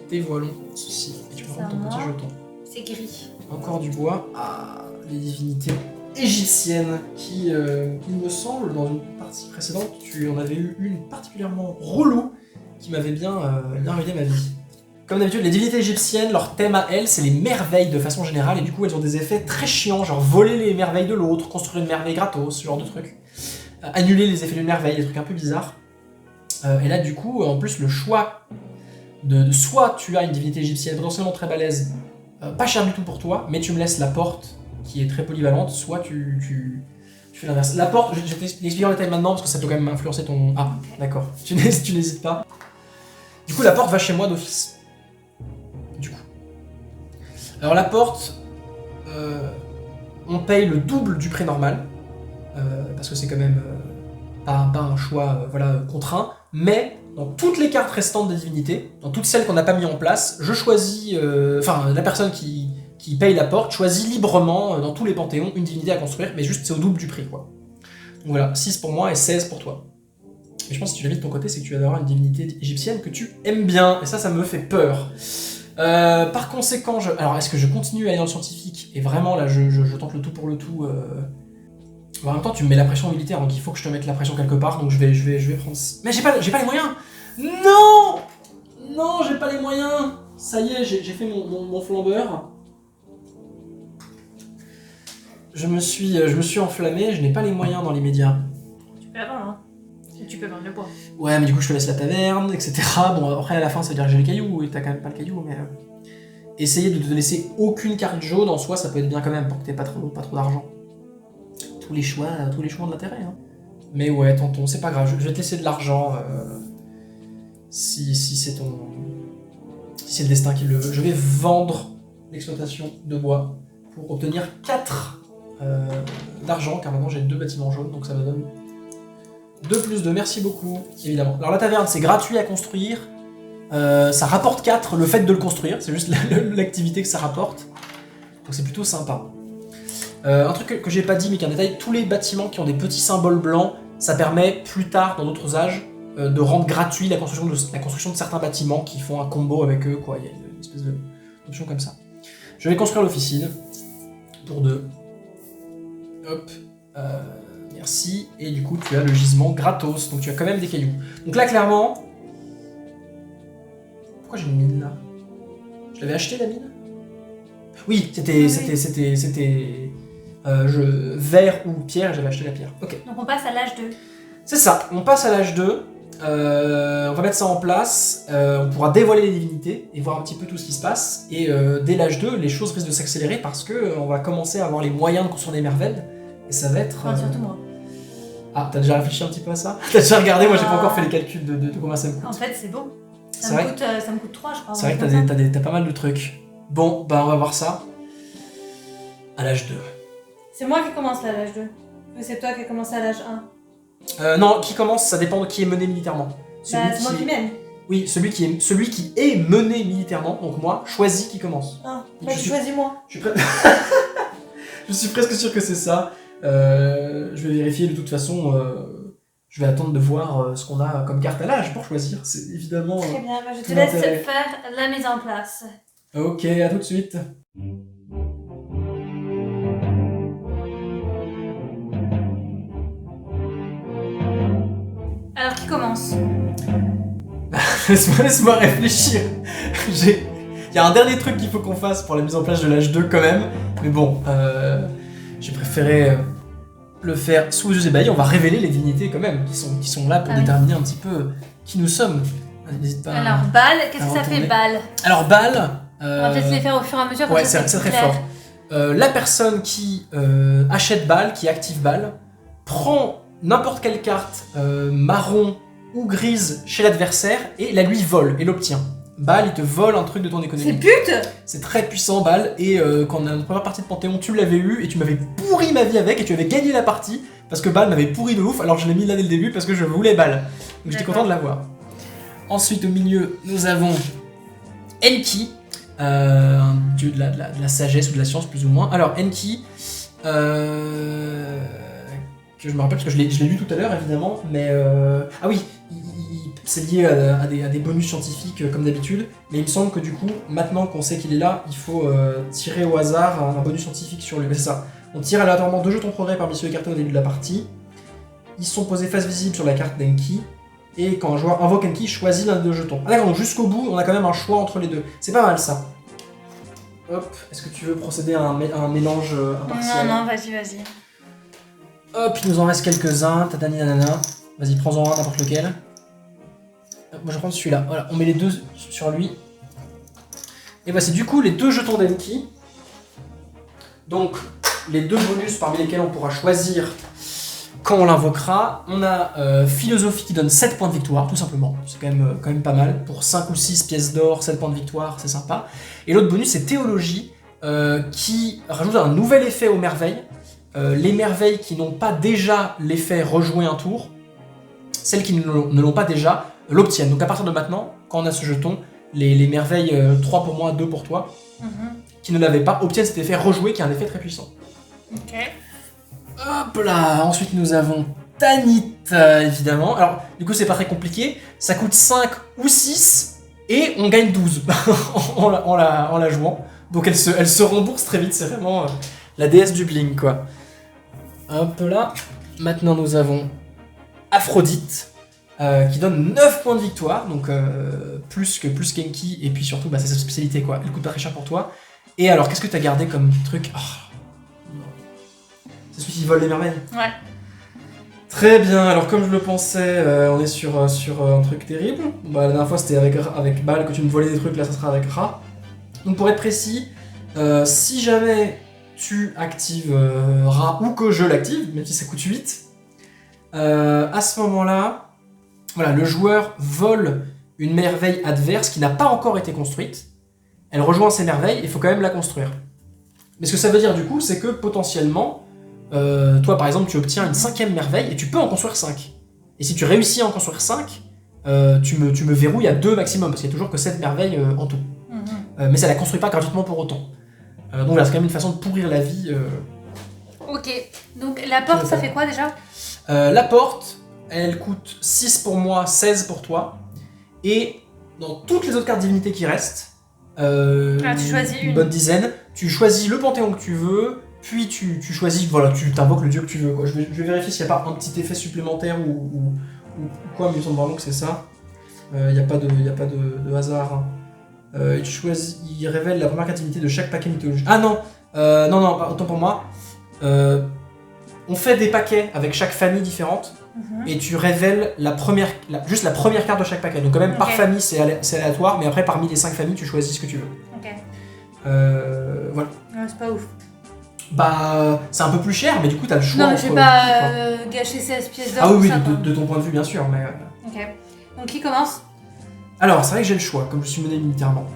dévoilons ceci. Et tu peux prendre ton petit jeton. C'est gris. Encore du bois. Ah, les divinités égyptiennes qui, il me semble, dans une partie précédente, tu en avais eu une particulièrement relou qui m'avait bien ruiné ma vie. Comme d'habitude, les divinités égyptiennes, leur thème à elles, c'est les merveilles de façon générale, et du coup elles ont des effets très chiants, genre voler les merveilles de l'autre, construire une merveille gratos, ce genre de trucs. Annuler les effets d'une merveille, des trucs un peu bizarres. Et là, du coup, en plus, le choix de soit tu as une divinité égyptienne potentiellement très balèze, pas cher du tout pour toi, mais tu me laisses la porte qui est très polyvalente, soit tu fais l'inverse. La porte, je vais t'expliquer en détail maintenant parce que ça peut quand même influencer ton... Ah, d'accord, tu n'hésites pas. Du coup, la porte va chez moi d'office. Du coup. Alors la porte, on paye le double du prix normal, parce que c'est quand même pas un choix contraint, mais dans toutes les cartes restantes des divinités, dans toutes celles qu'on n'a pas mis en place, je choisis, la personne qui paye la porte choisit librement dans tous les panthéons une divinité à construire, mais juste c'est au double du prix, quoi. Donc voilà, 6 pour moi et 16 pour toi. Mais je pense que si tu l'as mis de ton côté, c'est que tu vas avoir une divinité égyptienne que tu aimes bien, et ça me fait peur. Par conséquent, alors est-ce que je continue à aller dans le scientifique, et vraiment là je tente le tout pour le tout. En même temps, tu me mets la pression militaire, donc il faut que je te mette la pression quelque part, donc je vais prendre... Mais j'ai pas les moyens. Non, j'ai pas les moyens. Ça y est, j'ai fait mon flambeur. Je me suis enflammé, je n'ai pas les moyens dans les médias. Tu peux la vendre, hein. Tu peux vendre le bois. Ouais, mais du coup, je te laisse la taverne, etc. Bon, après, à la fin, ça veut dire que j'ai les cailloux, et t'as quand même pas le caillou, mais... Essayer de te laisser aucune carte jaune en soi, ça peut être bien quand même, pour que t'aies pas trop d'argent. Tous les choix ont de l'intérêt, hein. Mais ouais, tonton, c'est pas grave, je vais te laisser de l'argent, si c'est ton... Si c'est le destin qui le veut. Je vais vendre l'exploitation de bois pour obtenir 4 d'argent, car maintenant j'ai 2 bâtiments jaunes, donc ça me donne 2+2, merci beaucoup, évidemment. Alors la taverne, c'est gratuit à construire. Ça rapporte 4 le fait de le construire, c'est juste l'activité que ça rapporte. Donc c'est plutôt sympa. Un truc que j'ai pas dit mais qui est un détail, tous les bâtiments qui ont des petits symboles blancs, ça permet plus tard dans d'autres âges de rendre gratuit la construction de certains bâtiments qui font un combo avec eux, quoi. Il y a une espèce d'option comme ça. Je vais construire l'officine pour 2. Hop, merci. Et du coup tu as le gisement gratos, donc tu as quand même des cailloux. Donc là clairement... Pourquoi j'ai une mine là? Je l'avais acheté la mine? Oui, c'était verre ou pierre, j'avais acheté la pierre. Ok. Donc on passe à l'âge 2. C'est ça, on passe à l'âge 2. On va mettre ça en place. On pourra dévoiler les divinités et voir un petit peu tout ce qui se passe. Et dès l'âge 2, les choses risquent de s'accélérer parce que on va commencer à avoir les moyens de construire des merveilles. Et ça va être... Enfin, surtout moi. Ah, t'as déjà réfléchi un petit peu à ça? T'as déjà regardé? Moi j'ai pas encore fait les calculs de combien ça me coûte. En fait, c'est beau. Ça me coûte 3, je crois. C'est vrai que t'as pas mal de trucs. Bon, bah on va voir ça. À l'âge 2. C'est moi qui commence là, à l'âge 2. Ou c'est toi qui as commencé à l'âge 1? Non, qui commence, ça dépend de qui est mené militairement. C'est moi qui mène. Oui, celui qui est mené militairement, donc moi, choisis qui commence. Ah, bah tu choisis moi. Je suis presque sûr que c'est ça. Je vais vérifier de toute façon. Je vais attendre de voir ce qu'on a comme carte à l'âge pour choisir. C'est évidemment. Très bien, bah, je te laisse faire la mise en place. Ok, à tout de suite. Alors qui commence? Laisse-moi réfléchir. Il y a un dernier truc qu'il faut qu'on fasse pour la mise en place de l'âge 2 quand même. Mais bon, j'ai préféré le faire sous les yeux ébahis. On va révéler les divinités quand même, qui sont là pour déterminer un petit peu qui nous sommes. N'hésite pas. Alors Baal, qu'est-ce que ça fait Baal? Alors Baal... On va peut-être les faire au fur et à mesure. Ouais, c'est très fort. La personne qui achète Baal, qui active Baal, prend n'importe quelle carte marron ou grise chez l'adversaire et la lui vole et l'obtient. Baal, il te vole un truc de ton économie. C'est pute! C'est très puissant, Baal, et quand on a notre première partie de Panthéon, tu l'avais eu et tu m'avais pourri ma vie avec et tu avais gagné la partie parce que Baal m'avait pourri de ouf, alors je l'ai mis là dès le début parce que je voulais Baal. Donc j'étais content de l'avoir. Ensuite, au milieu, nous avons Enki, un dieu de la sagesse ou de la science, plus ou moins. Alors, Enki, que je me rappelle parce que je l'ai lu tout à l'heure, évidemment, mais... Ah oui, c'est lié à des bonus scientifiques comme d'habitude, mais il me semble que du coup, maintenant qu'on sait qu'il est là, il faut tirer au hasard un bonus scientifique sur lui. C'est ça. On tire aléatoirement 2 jetons progrès parmi ceux écartés au début de la partie. Ils sont posés face visible sur la carte d'Enki. Et quand un joueur invoque Enki, choisit l'un des 2 jetons. Ah d'accord, donc jusqu'au bout, on a quand même un choix entre les deux. C'est pas mal ça. Hop, est-ce que tu veux procéder à un mélange impartial? Non, vas-y. Hop, il nous en reste quelques-uns. Tatani nanana. Vas-y, prends-en un, n'importe lequel. Moi je vais prendre celui-là. Voilà, on met les 2 sur lui. Et voici du coup les 2 jetons d'Enki. Donc, les 2 bonus parmi lesquels on pourra choisir quand on l'invoquera. On a philosophie qui donne 7 points de victoire, tout simplement. C'est quand même pas mal. Pour 5 ou 6 pièces d'or, 7 points de victoire, c'est sympa. Et l'autre bonus, c'est théologie, qui rajoute un nouvel effet aux merveilles. Les merveilles qui n'ont pas déjà l'effet rejouer un tour, celles qui ne l'ont pas déjà, l'obtiennent. Donc à partir de maintenant, quand on a ce jeton, les merveilles 3 pour moi, 2 pour toi, qui ne l'avaient pas, obtiennent cet effet rejoué qui est un effet très puissant. Ok. Hop là, ensuite nous avons Tanit, évidemment. Alors, du coup, c'est pas très compliqué. Ça coûte 5 ou 6 et on gagne 12 en la jouant. Donc elle se rembourse très vite, c'est vraiment la déesse du bling, quoi. Hop là. Maintenant, nous avons Aphrodite, qui donne 9 points de victoire, donc plus qu'Enki, et puis surtout, c'est sa spécialité, quoi. Elle coûte pas très cher pour toi. Et alors, qu'est-ce que t'as gardé comme truc? C'est celui qui vole les merveilles? Ouais. Très bien, alors comme je le pensais, on est sur un truc terrible. La dernière fois c'était avec Baal que tu me volais des trucs, là ça sera avec Ra. Donc pour être précis, si jamais tu actives Ra ou que je l'active, même si ça coûte 8, à ce moment-là, voilà, le joueur vole une merveille adverse qui n'a pas encore été construite. Elle rejoint ses merveilles, il faut quand même la construire. Mais ce que ça veut dire du coup, c'est que potentiellement, toi par exemple tu obtiens une 5e merveille et tu peux en construire 5. Et si tu réussis à en construire 5, tu me verrouilles à 2 maximum, parce qu'il y a toujours que 7 merveilles en tout. Mais ça la construit pas gratuitement pour autant. Donc voilà, c'est quand même une façon de pourrir la vie. Ok, donc la porte, ça fait quoi déjà? La porte, elle coûte 6 pour moi, 16 pour toi. Et dans toutes les autres cartes divinités qui restent, tu choisis une une. bonne dizaine, tu choisis le panthéon que tu veux, puis tu choisis, voilà, tu t'invoques le dieu que tu veux. Quoi. Je vais vérifier s'il n'y a pas un petit effet supplémentaire ou quoi, mais il me semble vraiment que c'est ça. Il n'y a pas de hasard. Hein. Il révèle la première carte divinité de chaque paquet mythologique. Ah non, non, autant pour moi. On fait des paquets avec chaque famille différente. Et tu révèles juste la première carte de chaque paquet. Donc quand même par famille c'est aléatoire, mais après parmi les 5 familles tu choisis ce que tu veux. Ok. Voilà. C'est pas ouf. Bah c'est un peu plus cher, mais du coup t'as le choix. Non mais je vais pas gâcher 16 pièces d'or. Ah oui, ça, de ton point de vue bien sûr, mais... Ok. Donc qui commence? Alors c'est vrai que j'ai le choix, comme je suis mené militairement.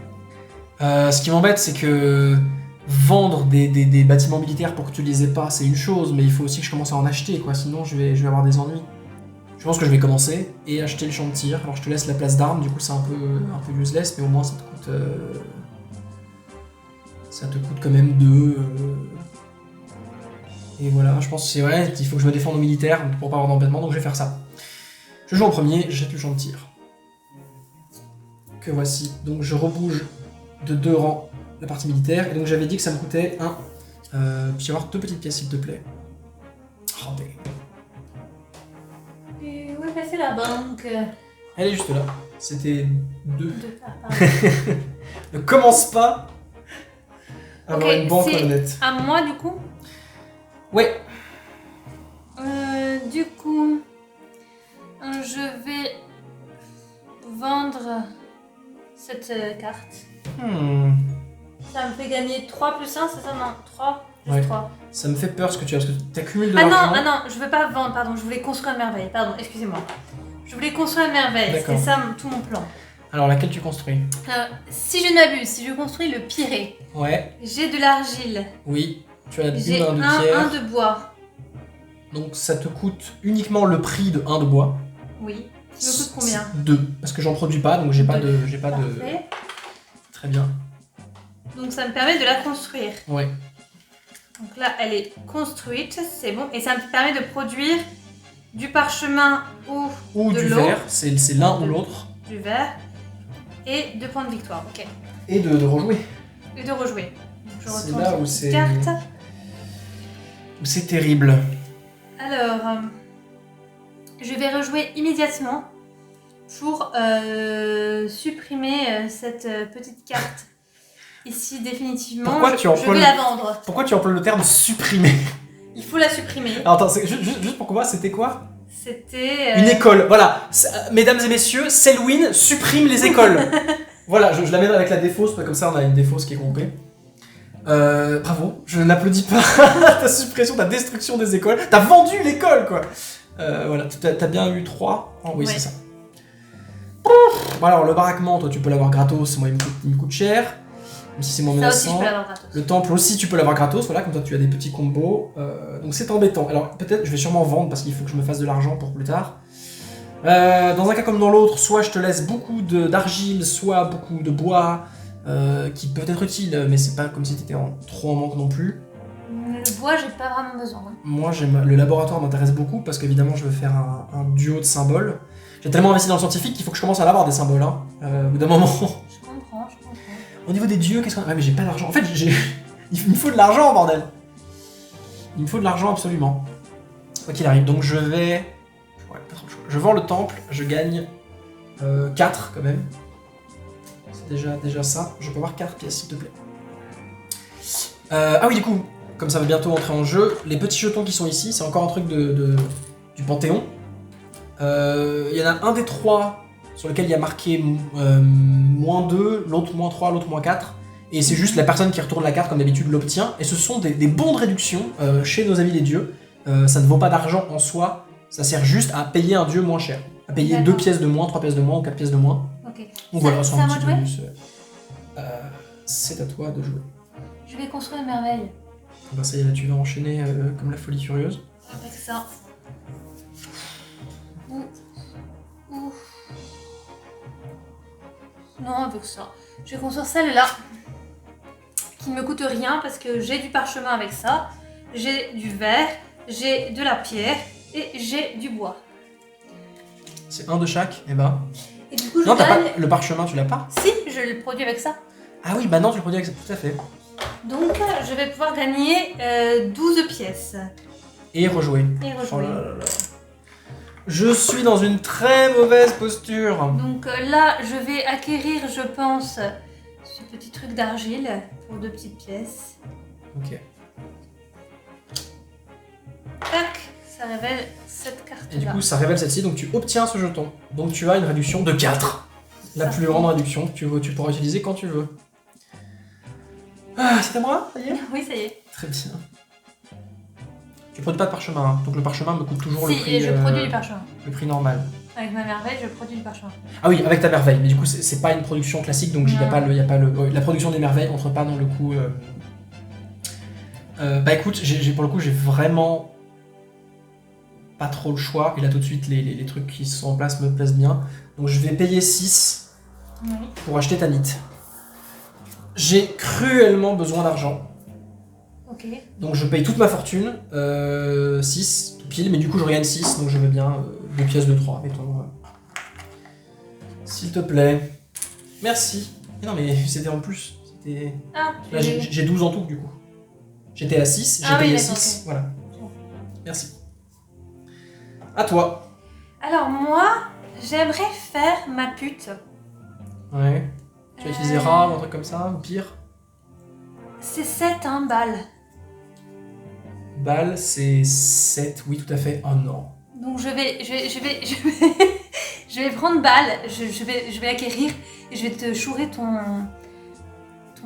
Ce qui m'embête c'est que vendre des bâtiments militaires pour que tu les aies pas, c'est une chose, mais il faut aussi que je commence à en acheter, quoi. Sinon je vais avoir des ennuis. Je pense que je vais commencer et acheter le champ de tir. Alors je te laisse la place d'armes, du coup c'est un peu useless, mais au moins ça te coûte quand même 2. Et voilà, je pense que c'est vrai, il faut que je me défende aux militaires pour pas avoir d'embêtement, donc je vais faire ça. Je joue en premier, j'achète le champ de tir. Que voici. Donc je rebouge de 2 rangs la partie militaire, et donc j'avais dit que ça me coûtait 1. Puis avoir 2 petites pièces s'il te plaît. Oh, Et où est passée la banque? Elle est juste là. C'était 2. Pardon. Ne commence pas à avoir Ok, une banque c'est honnête. à moi du coup? Ouais. Du coup, je vais vendre cette carte. Ça me fait gagner 3 plus 1, c'est ça? Non, 3 plus Ouais. 3. Ça me fait peur ce que tu as, parce que tu accumules de Ah l'argent. non, je veux pas vendre, pardon, je voulais construire une merveille, pardon, excusez-moi. Je voulais construire une merveille, D'accord. c'était ça tout mon plan. Alors laquelle tu construis? Si je n'abuse, si je construis le piré, Ouais, j'ai de l'argile, oui. Tu as j'ai une de pierre. un de bois, Donc ça te coûte uniquement le prix de 1 de bois. oui. Ça me coûte combien? 2. Parce que j'en produis pas, donc j'ai pas de. Parfait. Très bien. Donc ça me permet de la construire. Ouais. Donc là, elle est construite, c'est bon. Et ça me permet de produire du parchemin ou de du l'eau, verre, c'est l'un ou l'autre. du verre et 2 points de victoire. Ok. Et de rejouer. Et de rejouer. Donc je C'est retourne là sur où une c'est. carte. C'est terrible. Alors, je vais rejouer immédiatement pour supprimer cette petite carte. Ici, définitivement, Pourquoi tu emploies je vais la vendre. Pourquoi tu emploies le terme supprimer? Il faut la supprimer. Alors attends, juste pour moi, c'était quoi? C'était... Une école, voilà. Mesdames et messieurs, Selwyn supprime les écoles. Voilà, je la mets avec la défausse, comme ça on a une défausse qui est groupée. Bravo, je n'applaudis pas ta suppression, ta destruction des écoles. T'as vendu l'école, quoi. Voilà, t'as bien eu 3. Oh, oui, Ouais. c'est ça. Bon alors, le baraquement, toi tu peux l'avoir gratos, moi il me coûte cher. Même si c'est moins Ça aussi, je menaçant. peux l'avoir gratos. Le temple aussi, tu peux l'avoir gratos, voilà, comme toi tu as des petits combos. Donc c'est embêtant. Alors peut-être, je vais sûrement vendre parce qu'il faut que je me fasse de l'argent pour plus tard. Dans un cas comme dans l'autre, soit je te laisse beaucoup d'argile, soit beaucoup de bois, qui peuvent être utiles, mais c'est pas comme si t'étais trop en manque non plus. Le bois, j'ai pas vraiment besoin. Hein. Moi, le laboratoire m'intéresse beaucoup parce qu'évidemment, je veux faire un duo de symboles. J'ai tellement investi dans le scientifique qu'il faut que je commence à l'avoir des symboles, hein, au bout d'un moment. Je comprends. Au niveau des dieux, qu'est-ce qu'on a? Ouais, mais j'ai pas d'argent. En fait, il me faut de l'argent, bordel. Il me faut de l'argent absolument. Quoi qu'il arrive. Donc je vais... Ouais, pas trop le choix. Je vends le temple, je gagne 4 quand même. C'est déjà ça. Je peux avoir 4 pièces, s'il te plaît. Ah oui, du coup, comme ça va bientôt entrer en jeu, les petits jetons qui sont ici, c'est encore un truc du Panthéon. Il y en a un des 3 sur lequel il y a marqué -2, l'autre -3, l'autre -4. Et c'est juste la personne qui retourne la carte, comme d'habitude, l'obtient. Et ce sont des bons de réduction chez nos amis les dieux. Ça ne vaut pas d'argent en soi, ça sert juste à payer un dieu moins cher. À payer 2 pièces de moins, 3 pièces de moins ou 4 pièces de moins. Ok. Donc voilà, c'est c'est à un moi petit de jouer. bonus. C'est à toi de jouer. Je vais construire une merveille. Bah ça y est, là tu vas enchaîner comme la folie furieuse. Avec ça. Où Non, avec ça. Je vais construire celle-là. Qui ne me coûte rien parce que j'ai du parchemin avec ça. J'ai du verre. J'ai de la pierre. Et j'ai du bois. C'est un de chaque, et bah. Et du coup, je Non, t'as gagne... pas le parchemin, tu l'as pas? Si, je le produis avec ça. Ah oui, bah non, tu le produis avec ça, tout à fait. Donc, je vais pouvoir gagner 12 pièces. Et rejouer. Et Oh rejouer. là là là. Je suis dans une très mauvaise posture. Donc là, je vais acquérir, je pense, ce petit truc d'argile pour 2 petites pièces. Ok. Tac, ça révèle cette Et carte-là. du coup, ça révèle celle-ci, donc tu obtiens ce jeton. Donc tu as une réduction de 4. La Ça plus fait- grande réduction que tu pourras utiliser quand tu veux. Ah, c'est à moi, ça y est? Oui, ça y est. Très bien. Tu produis pas de parchemin, hein. Donc le parchemin me coûte toujours le Si, prix. et je produis du parchemin. Le prix normal. Avec ma merveille, je produis du parchemin. Ah oui, avec ta merveille, mais du coup c'est pas une production classique, donc il n'y a Non. pas le. La production des merveilles entre pas dans le coup. Bah écoute, pour le coup j'ai vraiment pas trop le choix, et là tout de suite les trucs qui sont en place me plaisent bien. Donc je vais payer 6 Oui. pour acheter Tanit. J'ai cruellement besoin d'argent, Ok. donc je paye toute ma fortune, 6 tout pile, mais du coup je regagne 6, donc je veux bien 2 pièces de 3, mettons. S'il te plaît. Merci. Mais non mais c'était en plus. C'était. Ah, Là j'ai 12 en tout du coup. J'étais à 6, j'ai Ah oui, payé d'accord, 6. ok. Voilà. Merci. À toi. Alors moi, j'aimerais faire ma pute. Ouais. Tu vas utiliser rare ou un truc comme ça, ou pire. C'est 7, hein, balles. Balle, c'est 7, oui tout à fait. Oh non. Donc je vais prendre balle, je vais acquérir et je vais te chourer ton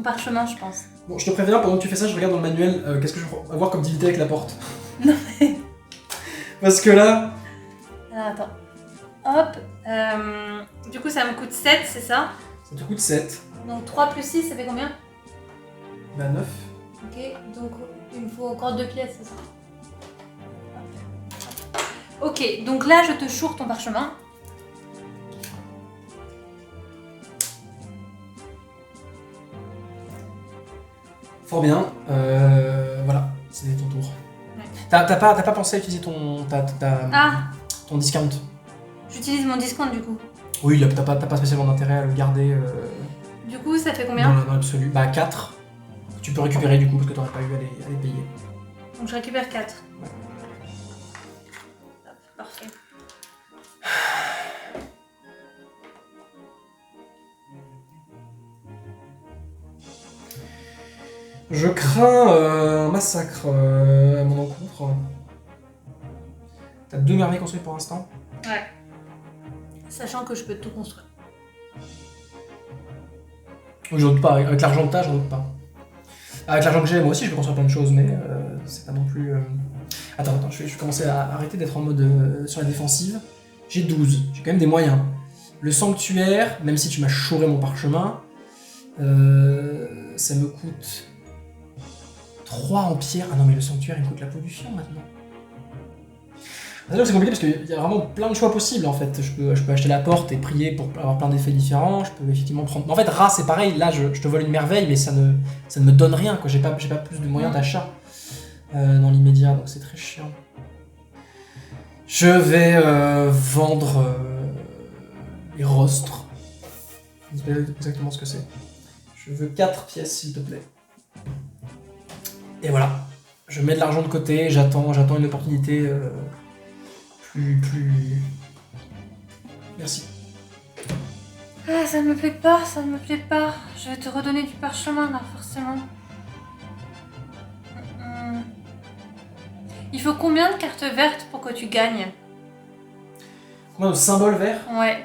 parchemin, je pense. Bon, je te préviens, pendant que tu fais ça, je regarde dans le manuel qu'est-ce que je vais avoir comme dignité avec la porte. Non mais... Parce que là. Alors attends. Hop. Du coup ça me coûte 7, c'est ça? Ça te coûte 7. Donc 3 plus 6, ça fait combien? Bah 9. Ok, donc il me faut encore 2 pièces, c'est ça? Ok, donc là je te choure ton parchemin. Fort bien. Voilà, c'est ton tour. Ouais. T'as pas pensé à utiliser ton Ah, ton discount? j'utilise mon discount du coup. Oui, là, t'as pas spécialement d'intérêt à le garder Du coup ça fait combien? dans l'absolu. Bah 4. Tu peux récupérer du coup parce que t'aurais pas eu à les payer. Donc je récupère 4. Ouais. Hop, parfait. Je crains un massacre à mon encontre. T'as 2 merveilles construites pour l'instant. Ouais. Sachant que je peux tout construire. Oui, j'en doute pas. Avec l'argent que t'as, j'en doute pas. Avec l'argent que j'ai, moi aussi, je peux construire plein de choses, mais c'est pas non plus... Attends, je vais commencer à arrêter d'être en mode sur la défensive. J'ai 12, j'ai quand même des moyens. Le sanctuaire, même si tu m'as chouré mon parchemin, ça me coûte 3 en pierre. Ah non, mais le sanctuaire, il me coûte la pollution maintenant. C'est là que c'est compliqué parce qu'il y a vraiment plein de choix possibles en fait. Je peux acheter la porte et prier pour avoir plein d'effets différents. Je peux effectivement prendre. En fait, Ra c'est pareil. Là, je te vole une merveille, mais ça ne me donne rien. J'ai pas plus de moyens d'achat dans l'immédiat, donc c'est très chiant. Je vais vendre les rostres. Je sais pas exactement ce que c'est. Je veux 4 pièces s'il te plaît. Et voilà. Je mets de l'argent de côté. J'attends une opportunité. Plus... Merci. Ah, ça ne me plaît pas, ça ne me plaît pas. Je vais te redonner du parchemin là, forcément. Il faut combien de cartes vertes pour que tu gagnes? Combien de symboles verts? Ouais.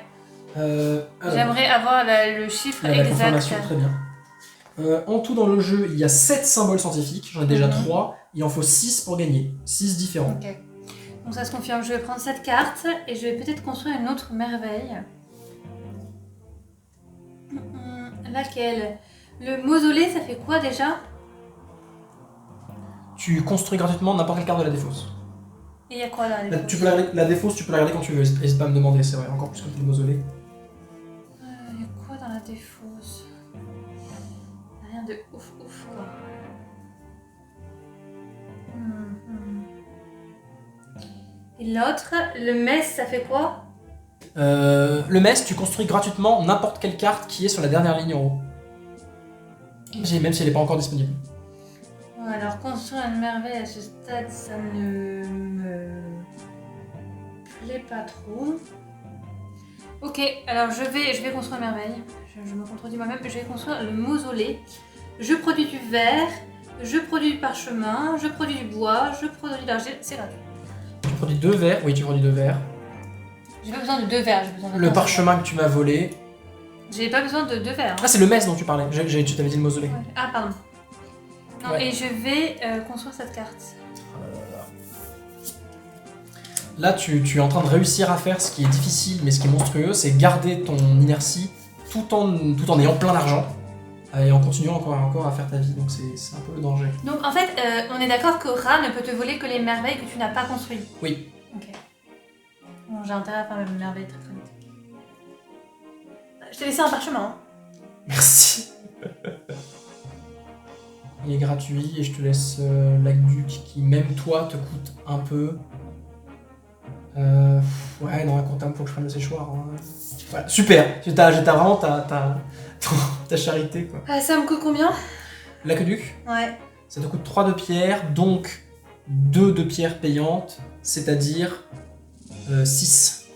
Alors, J'aimerais avoir le chiffre la exact. confirmation, très bien. En tout dans le jeu, il y a 7 symboles scientifiques. J'en ai déjà 3. Il en faut 6 pour gagner. 6 différents. Ok. Donc ça se confirme. Je vais prendre cette carte et je vais peut-être construire une autre merveille. Laquelle? Le mausolée, ça fait quoi déjà? Tu construis gratuitement n'importe quelle carte de la défausse. Et il y a quoi là? Tu peux la défausse, tu peux la regarder quand tu veux. N'hésite pas à me demander, c'est vrai, encore plus que le mausolée. Il y a quoi dans la défausse. Rien de ouf quoi. Et l'autre, le mess, ça fait quoi? Le mess, tu construis gratuitement n'importe quelle carte qui est sur la dernière ligne en haut. Même si elle n'est pas encore disponible. Ouais, alors construire une merveille à ce stade, ça ne me plaît pas trop. Ok, alors je vais construire une merveille. Je me contredis moi-même, je vais construire le mausolée. Je produis du verre, je produis du parchemin, je produis du bois, je produis de l'argile, c'est gratuit. Tu produis 2 verres, oui tu produis 2 verres. J'ai pas besoin de 2 verres, j'ai besoin de Le parchemin que tu m'as volé. J'ai pas besoin de 2 verres. Ah c'est le mess dont tu parlais, tu t'avais dit le mausolée. Ouais. Ah pardon. Non, Ouais. et je vais construire cette carte. Là tu es en train de réussir à faire ce qui est difficile mais ce qui est monstrueux, c'est garder ton inertie tout en ayant plein d'argent. Et en continuant encore à faire ta vie, donc c'est un peu le danger. Donc en fait, on est d'accord que Ra ne peut te voler que les merveilles que tu n'as pas construites. Oui. Ok. Bon, j'ai intérêt à faire mes merveilles très très vite. Je t'ai laissé un parchemin. Hein. Merci. Il est gratuit et je te laisse l'aqueduc qui, même toi, te coûte un peu. Ouais, dans un court terme, faut que je prenne le séchoir. Hein. Voilà, super. J'ai vraiment ta charité, quoi. Ça me coûte combien? L'aqueduc, Ouais. ça te coûte 3 de pierre, donc 2 de pierre payantes, c'est-à-dire 6.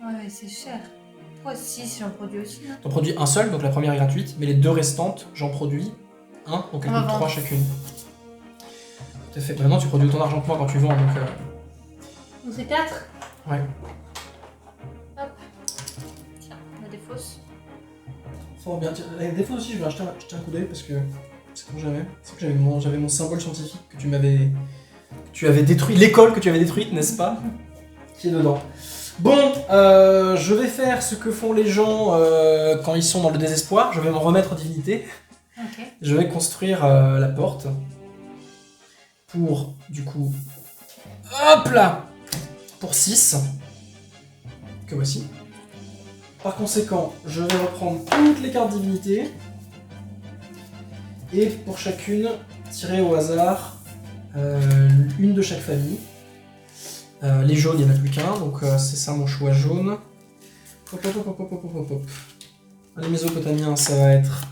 Ouais, c'est cher. Pourquoi 6 j'en produis aussi hein. T'en produis un seul, donc la première est gratuite, mais les 2 restantes, j'en produis 1, donc elles coûtent 3 chacune. Tout à fait. Maintenant, tu produis autant d'argent que moi quand tu vends, donc... Donc c'est 4. Ouais. Hop. Tiens, la défausse. Fort bien. Avec des fois aussi, je vais jeter un coup d'œil parce que c'est pour jamais. C'est que j'avais mon symbole scientifique que tu avais détruit, l'école que tu avais détruite, n'est-ce pas? Qui est dedans. Bon, je vais faire ce que font les gens quand ils sont dans le désespoir. Je vais m'en remettre aux divinités. Ok. Je vais construire la porte pour, du coup, hop là, pour 6, que voici. Par conséquent, je vais reprendre toutes les cartes divinités et pour chacune, tirer au hasard une de chaque famille. Les jaunes, il n'y en a plus qu'un, donc c'est ça mon choix jaune. Hop, hop, hop, hop, hop, hop, hop. Les Mésopotamiens, ça va être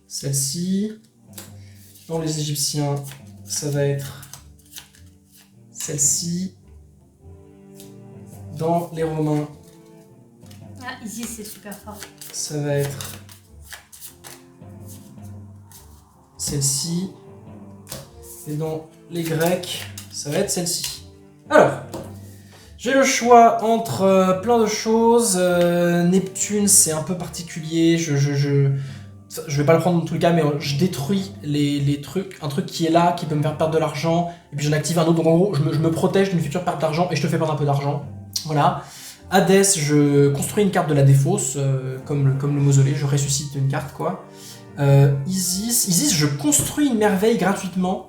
celle-ci. Dans les Égyptiens, ça va être celle-ci. Dans les Romains, Ah, Isis, c'est super fort. ça va être celle-ci. Et dans les Grecs, ça va être celle-ci. Alors, j'ai le choix entre plein de choses. Neptune, c'est un peu particulier. Je vais pas le prendre dans tous les cas, mais je détruis les trucs. Un truc qui est là, qui peut me faire perdre de l'argent. Et puis j'en active un autre. Donc en gros, je me protège d'une future perte d'argent et je te fais perdre un peu d'argent. Voilà. Hadès, je construis une carte de la défausse, comme le mausolée. Je ressuscite une carte, quoi. Isis, je construis une merveille gratuitement.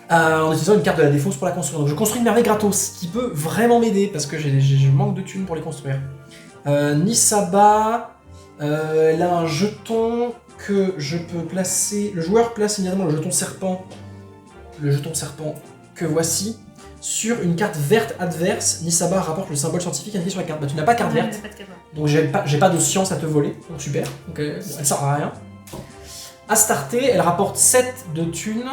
En utilisant une carte de la défausse pour la construire. Donc je construis une merveille gratos, qui peut vraiment m'aider, parce que je manque de thunes pour les construire. Nisaba, elle a un jeton que je peux placer... Le joueur place immédiatement le jeton serpent que voici, sur une carte verte adverse. Nisaba rapporte le symbole scientifique indiqué sur la carte. Bah, tu n'as pas de carte verte, donc j'ai pas de science à te voler, donc super, donc elle sert à rien. Astarté, elle rapporte 7 de thunes.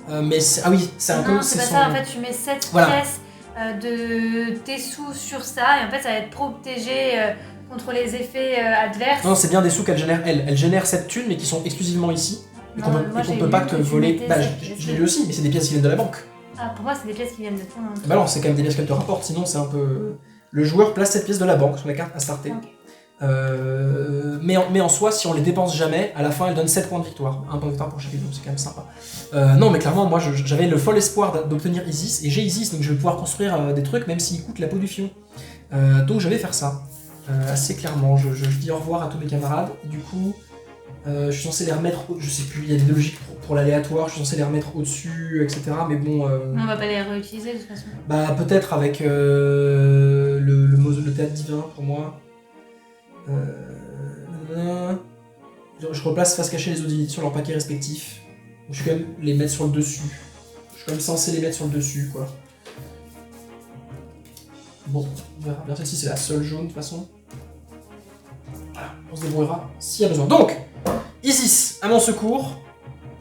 Mais ah oui, c'est un peu... Non, c'est pas ça, en fait tu mets 7 pièces de tes sous sur ça et en fait ça va être protégé contre les effets adverses. Non, c'est bien des sous qu'elle génère elle. Elle génère 7 thunes mais qui sont exclusivement ici et qu'on peut pas te voler. Bah je l'ai lu aussi, mais c'est des pièces qui viennent de la banque. Ah pour moi c'est des pièces qui viennent de toi. Bah non, c'est quand même des pièces qu'elle te rapporte, sinon c'est un peu... Le joueur place cette pièce de la banque sur la carte Astarté. Okay. Mais en soi, si on les dépense jamais, à la fin elle donne 7 points de victoire. 1 point de victoire pour chacune, donc c'est quand même sympa. Non, mais clairement, moi j'avais le fol espoir d'obtenir Isis, et j'ai Isis, donc je vais pouvoir construire des trucs même s'ils coûtent la peau du fion. Donc je vais faire ça, assez clairement. Je dis au revoir à tous mes camarades, et du coup, je suis censé les remettre, je sais plus, il y a des logiques pour l'aléatoire, je suis censé les remettre au-dessus, etc. Mais bon... On va pas les réutiliser de toute façon. Bah peut-être avec le théâtre divin pour moi. Je replace face cachée les autres unités sur leur paquet respectif. Donc, je vais quand même les mettre sur le dessus. Je suis quand même censé les mettre sur le dessus, quoi. Bon, on verra bien. Celle-ci, c'est la seule jaune, de toute façon. Voilà, on se débrouillera s'il y a besoin. Donc, Isis, à mon secours.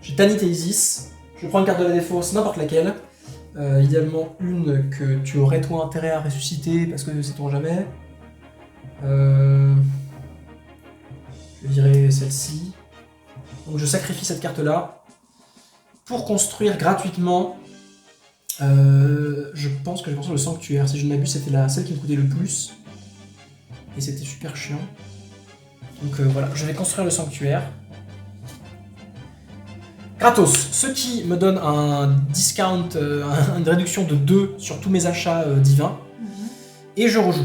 J'ai Tanit et Isis. Je prends une carte de la défausse, n'importe laquelle. Idéalement, une que tu aurais toi intérêt à ressusciter, parce que sait-on jamais. Je vais virer celle-ci. Donc je sacrifie cette carte-là pour construire gratuitement. Je pense que je vais construire le sanctuaire. Si je ne m'abuse, c'était celle qui me coûtait le plus. Et c'était super chiant. Donc voilà, je vais construire le sanctuaire. Gratos, ce qui me donne un discount, une réduction de 2 sur tous mes achats divins. Et je rejoue.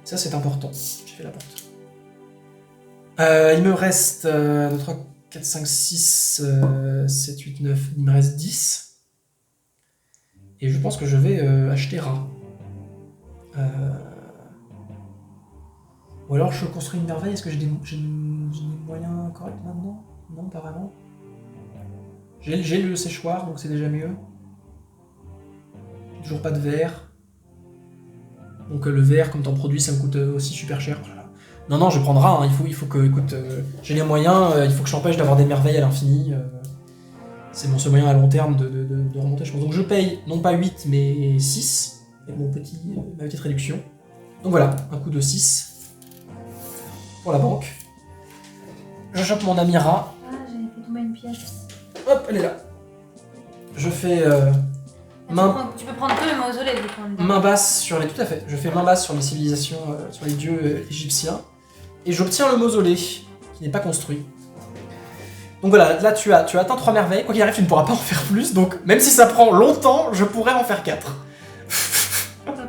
Ça c'est important. J'ai fait la porte. Il me reste 2, 3, 4, 5, 6, 7, 8, 9. Il me reste 10. Et je pense que je vais acheter Ra. Ou alors je construis une merveille. Est-ce que j'ai des moyens corrects maintenant? Non, pas vraiment. J'ai le séchoir, donc c'est déjà mieux. Toujours pas de verre. Donc le verre, comme t'en produis, ça me coûte aussi super cher. Non, je prendrai. Hein. Il faut que, écoute, j'ai les moyens. Il faut que je t'empêche d'avoir des merveilles à l'infini. C'est mon seul moyen à long terme de remonter, je pense. Donc je paye non pas 8, mais 6. Avec ma petite réduction. Donc voilà, un coup de 6. Pour la banque. Je chope mon ami Ra. Ah, j'avais fait tomber une pièce. Hop, elle est là. Je fais Tu peux prendre que le mausolée du coup. main basse sur les... Tout à fait. Je fais main basse sur les civilisations, sur les dieux égyptiens. Et j'obtiens le mausolée, qui n'est pas construit. Donc voilà, là tu as atteint 3 merveilles. Quoi qu'il arrive, tu ne pourras pas en faire plus. Donc même si ça prend longtemps, je pourrais en faire 4.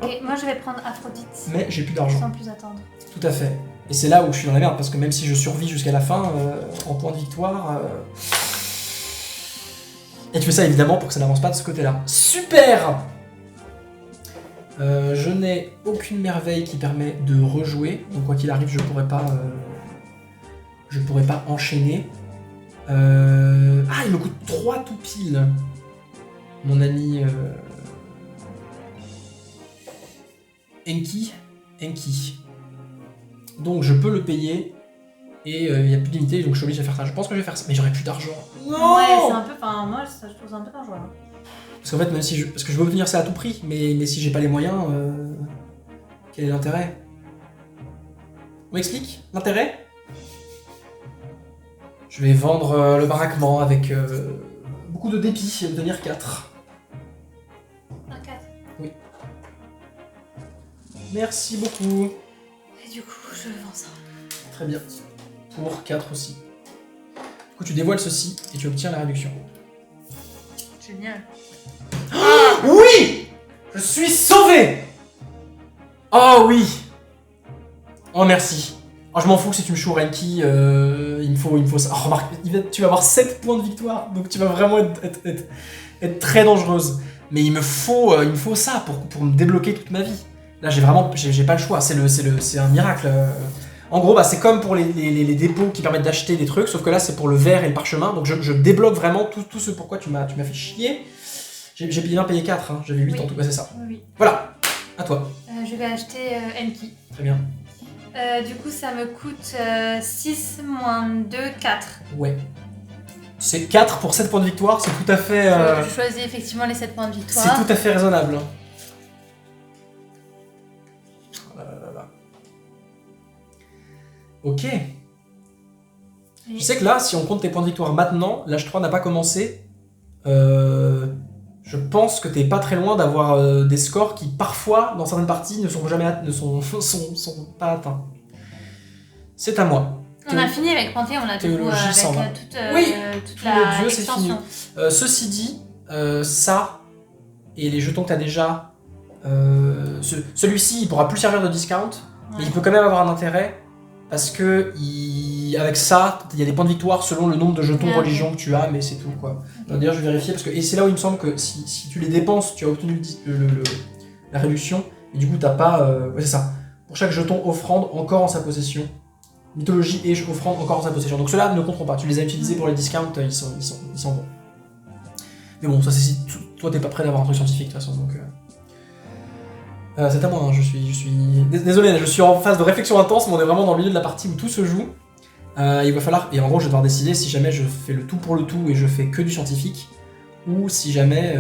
Ok, moi je vais prendre Aphrodite. Mais j'ai plus d'argent. Sans plus attendre. Tout à fait. Et c'est là où je suis dans la merde, parce que même si je survis jusqu'à la fin, en point de victoire... Et tu fais ça évidemment pour que ça n'avance pas de ce côté-là. Super. Je n'ai aucune merveille qui permet de rejouer, donc quoi qu'il arrive, je pourrais pas enchaîner. Ah, il me coûte 3 tout pile. Mon ami Enki. Donc je peux le payer. Et il n'y a plus d'unité, donc je suis obligé de faire ça. Je pense que je vais faire ça. Mais j'aurai plus d'argent. Non. Ouais, c'est un peu... Enfin, moi, ça, je trouve ça un peu dangereux. Parce qu'en fait, même si parce que je veux obtenir ça à tout prix, mais si j'ai pas les moyens, quel est l'intérêt? On m'explique l'intérêt? Je vais vendre le baraquement avec beaucoup de dépit et obtenir 4. Un 4. Oui. Merci beaucoup. Et du coup, je vends ça. Très bien. Pour 4 aussi. Du coup, tu dévoiles ceci et tu obtiens la réduction. Génial. Oui! Je suis sauvé! Oh oui! Oh merci. Oh, je m'en fous que si tu me choues Renki, il me faut ça. Oh, remarque, tu vas avoir 7 points de victoire, donc tu vas vraiment être très dangereuse. Mais il me faut ça pour me débloquer toute ma vie. Là, j'ai pas le choix, c'est un miracle. En gros, c'est comme pour les dépôts qui permettent d'acheter des trucs, sauf que là, c'est pour le verre et le parchemin. Donc je débloque vraiment tout ce pourquoi tu m'as fait chier. J'ai bien payé 4, hein. J'avais 8 oui. en tout, c'est ça. Oui. Voilà, à toi. Je vais acheter Enki. Très bien. Du coup, ça me coûte 6 moins 2, 4. Ouais. C'est 4 pour 7 points de victoire, c'est tout à fait... Je choisis effectivement les 7 points de victoire. C'est tout à fait raisonnable. Ok. Tu sais que là, si on compte tes points de victoire maintenant, l'âge 3 n'a pas commencé. Je pense que t'es pas très loin d'avoir des scores qui, parfois, dans certaines parties, ne sont pas atteints. C'est à moi. On a fini avec Panthéon, on a tout Théologie avec 120. toute Oui, la Dieu, c'est fini. extension. Ceci dit, ça et les jetons que t'as déjà, celui-ci, il pourra plus servir de discount, mais il peut quand même avoir un intérêt. Parce que avec ça, il y a des points de victoire selon le nombre de jetons religion que tu as, mais c'est tout quoi. D'ailleurs, je vais vérifier parce que et c'est là où il me semble que si tu les dépenses, tu as obtenu la réduction et du coup t'as pas. Ouais, c'est ça. Pour chaque jeton offrande encore en sa possession, mythologie et offrande encore en sa possession. Donc ceux-là ne compteront pas. Tu les as utilisés pour les discounts, ils sont bons. Mais bon, ça c'est si toi t'es pas prêt d'avoir un truc scientifique de toute façon. Donc c'est à moi. Hein, je suis désolé, je suis en phase de réflexion intense, mais on est vraiment dans le milieu de la partie où tout se joue. Il va falloir, et en gros je vais devoir décider si jamais je fais le tout pour le tout et je fais que du scientifique, ou si jamais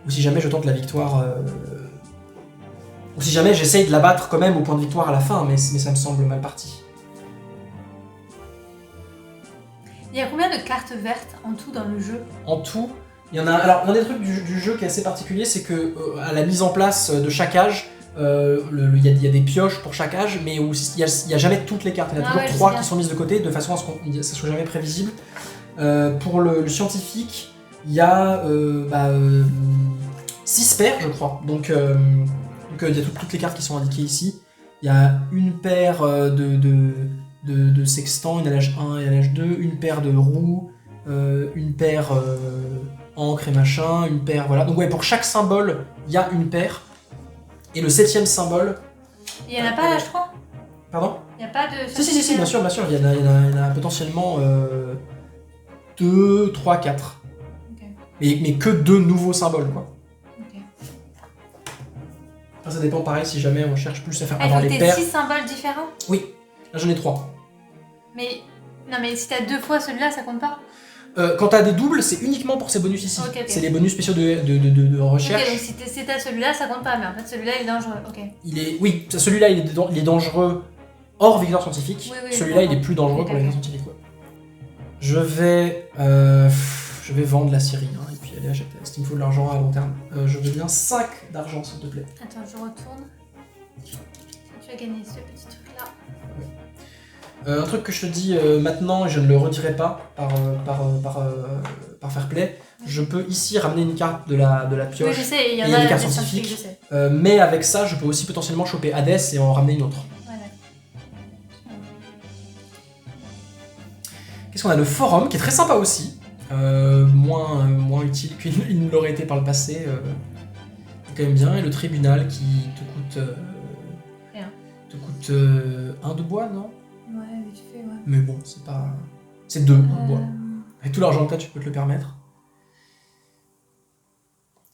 je tente la victoire, ou si jamais j'essaye de la battre quand même au point de victoire à la fin, mais ça me semble mal parti. Il y a combien de cartes vertes en tout dans le jeu? En tout, il y en a. Alors un des trucs du jeu qui est assez particulier, c'est que à la mise en place de chaque âge, il y a des pioches pour chaque âge, mais où il y a jamais toutes les cartes. Il y en a toujours 3 qui sont mises de côté, de façon à ce que ça soit jamais prévisible. Pour le scientifique, il y a 6 paires, je crois. Donc il y a toutes les cartes qui sont indiquées ici. Il y a une paire de sextants, une à l'âge 1 et à l'âge 2, une paire de roues, une paire encre et machin, une paire, voilà. Donc ouais, pour chaque symbole, il y a une paire. Et le 7ème symbole... Il y en a pas à l'âge 3? Pardon? Il n'y a pas de... Si, bien sûr, il y en a potentiellement 2, 3, 4. Okay. Mais que 2 nouveaux symboles, quoi. Okay. Ça dépend, pareil, si jamais on cherche plus à faire avoir les paires. 6 symboles différents? Oui, là j'en ai 3. Mais... Non mais si t'as 2 fois celui-là, ça compte pas? Quand t'as des doubles, c'est uniquement pour ces bonus ici. Okay. C'est les bonus spéciaux de recherche. Ok, donc si t'as celui-là, ça compte pas, mais en fait celui-là il est dangereux. Ok. Oui, celui-là il est dangereux hors victoire scientifique. Oui, celui-là il est plus dangereux pour la victoire scientifique. Ouais. Je vais vendre la Syrie, hein, et puis aller acheter. Est-ce qu'il me faut de l'argent à long terme? Je veux bien 5 d'argent, s'il te plaît. Attends, je retourne. Tu as gagné ce petit truc-là. Ouais. Un truc que je te dis maintenant, et je ne le redirai pas par fair play, je peux ici ramener une carte de la pioche. Oui, je sais, il y en a des cartes scientifiques. Je sais. Mais avec ça, je peux aussi potentiellement choper Hades et en ramener une autre. Voilà. Qu'est-ce qu'on a? Le forum, qui est très sympa aussi. Moins utile qu'il ne l'aurait été par le passé. C'est quand même bien. Et le tribunal qui te coûte... Rien. Te coûte 1 de bois, non? Ouais, vite fait, ouais. Mais bon, c'est pas... C'est 2 de bois. Avec tout l'argent que t'as, tu peux te le permettre.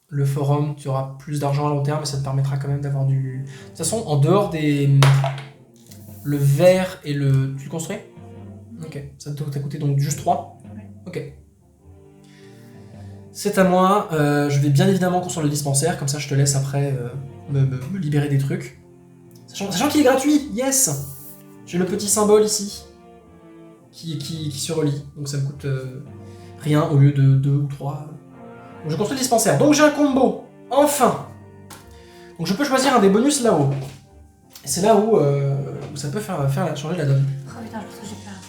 Le forum, tu auras plus d'argent à long terme, mais ça te permettra quand même d'avoir du... De toute façon, en dehors des... Le verre et le... Tu le construis? Ok. Ça t'a coûté donc juste 3? Ouais. Ok. C'est à moi. Je vais bien évidemment construire le dispensaire, comme ça je te laisse après me libérer des trucs. Sachant qu'il est gratuit, yes! J'ai le petit symbole ici, qui se relie, donc ça me coûte rien au lieu de 2 ou 3. Donc je construis le dispensaire, donc j'ai un combo, enfin! Donc je peux choisir un des bonus là-haut. Et c'est là où ça peut changer la donne. Oh putain, je pense que j'ai perdu.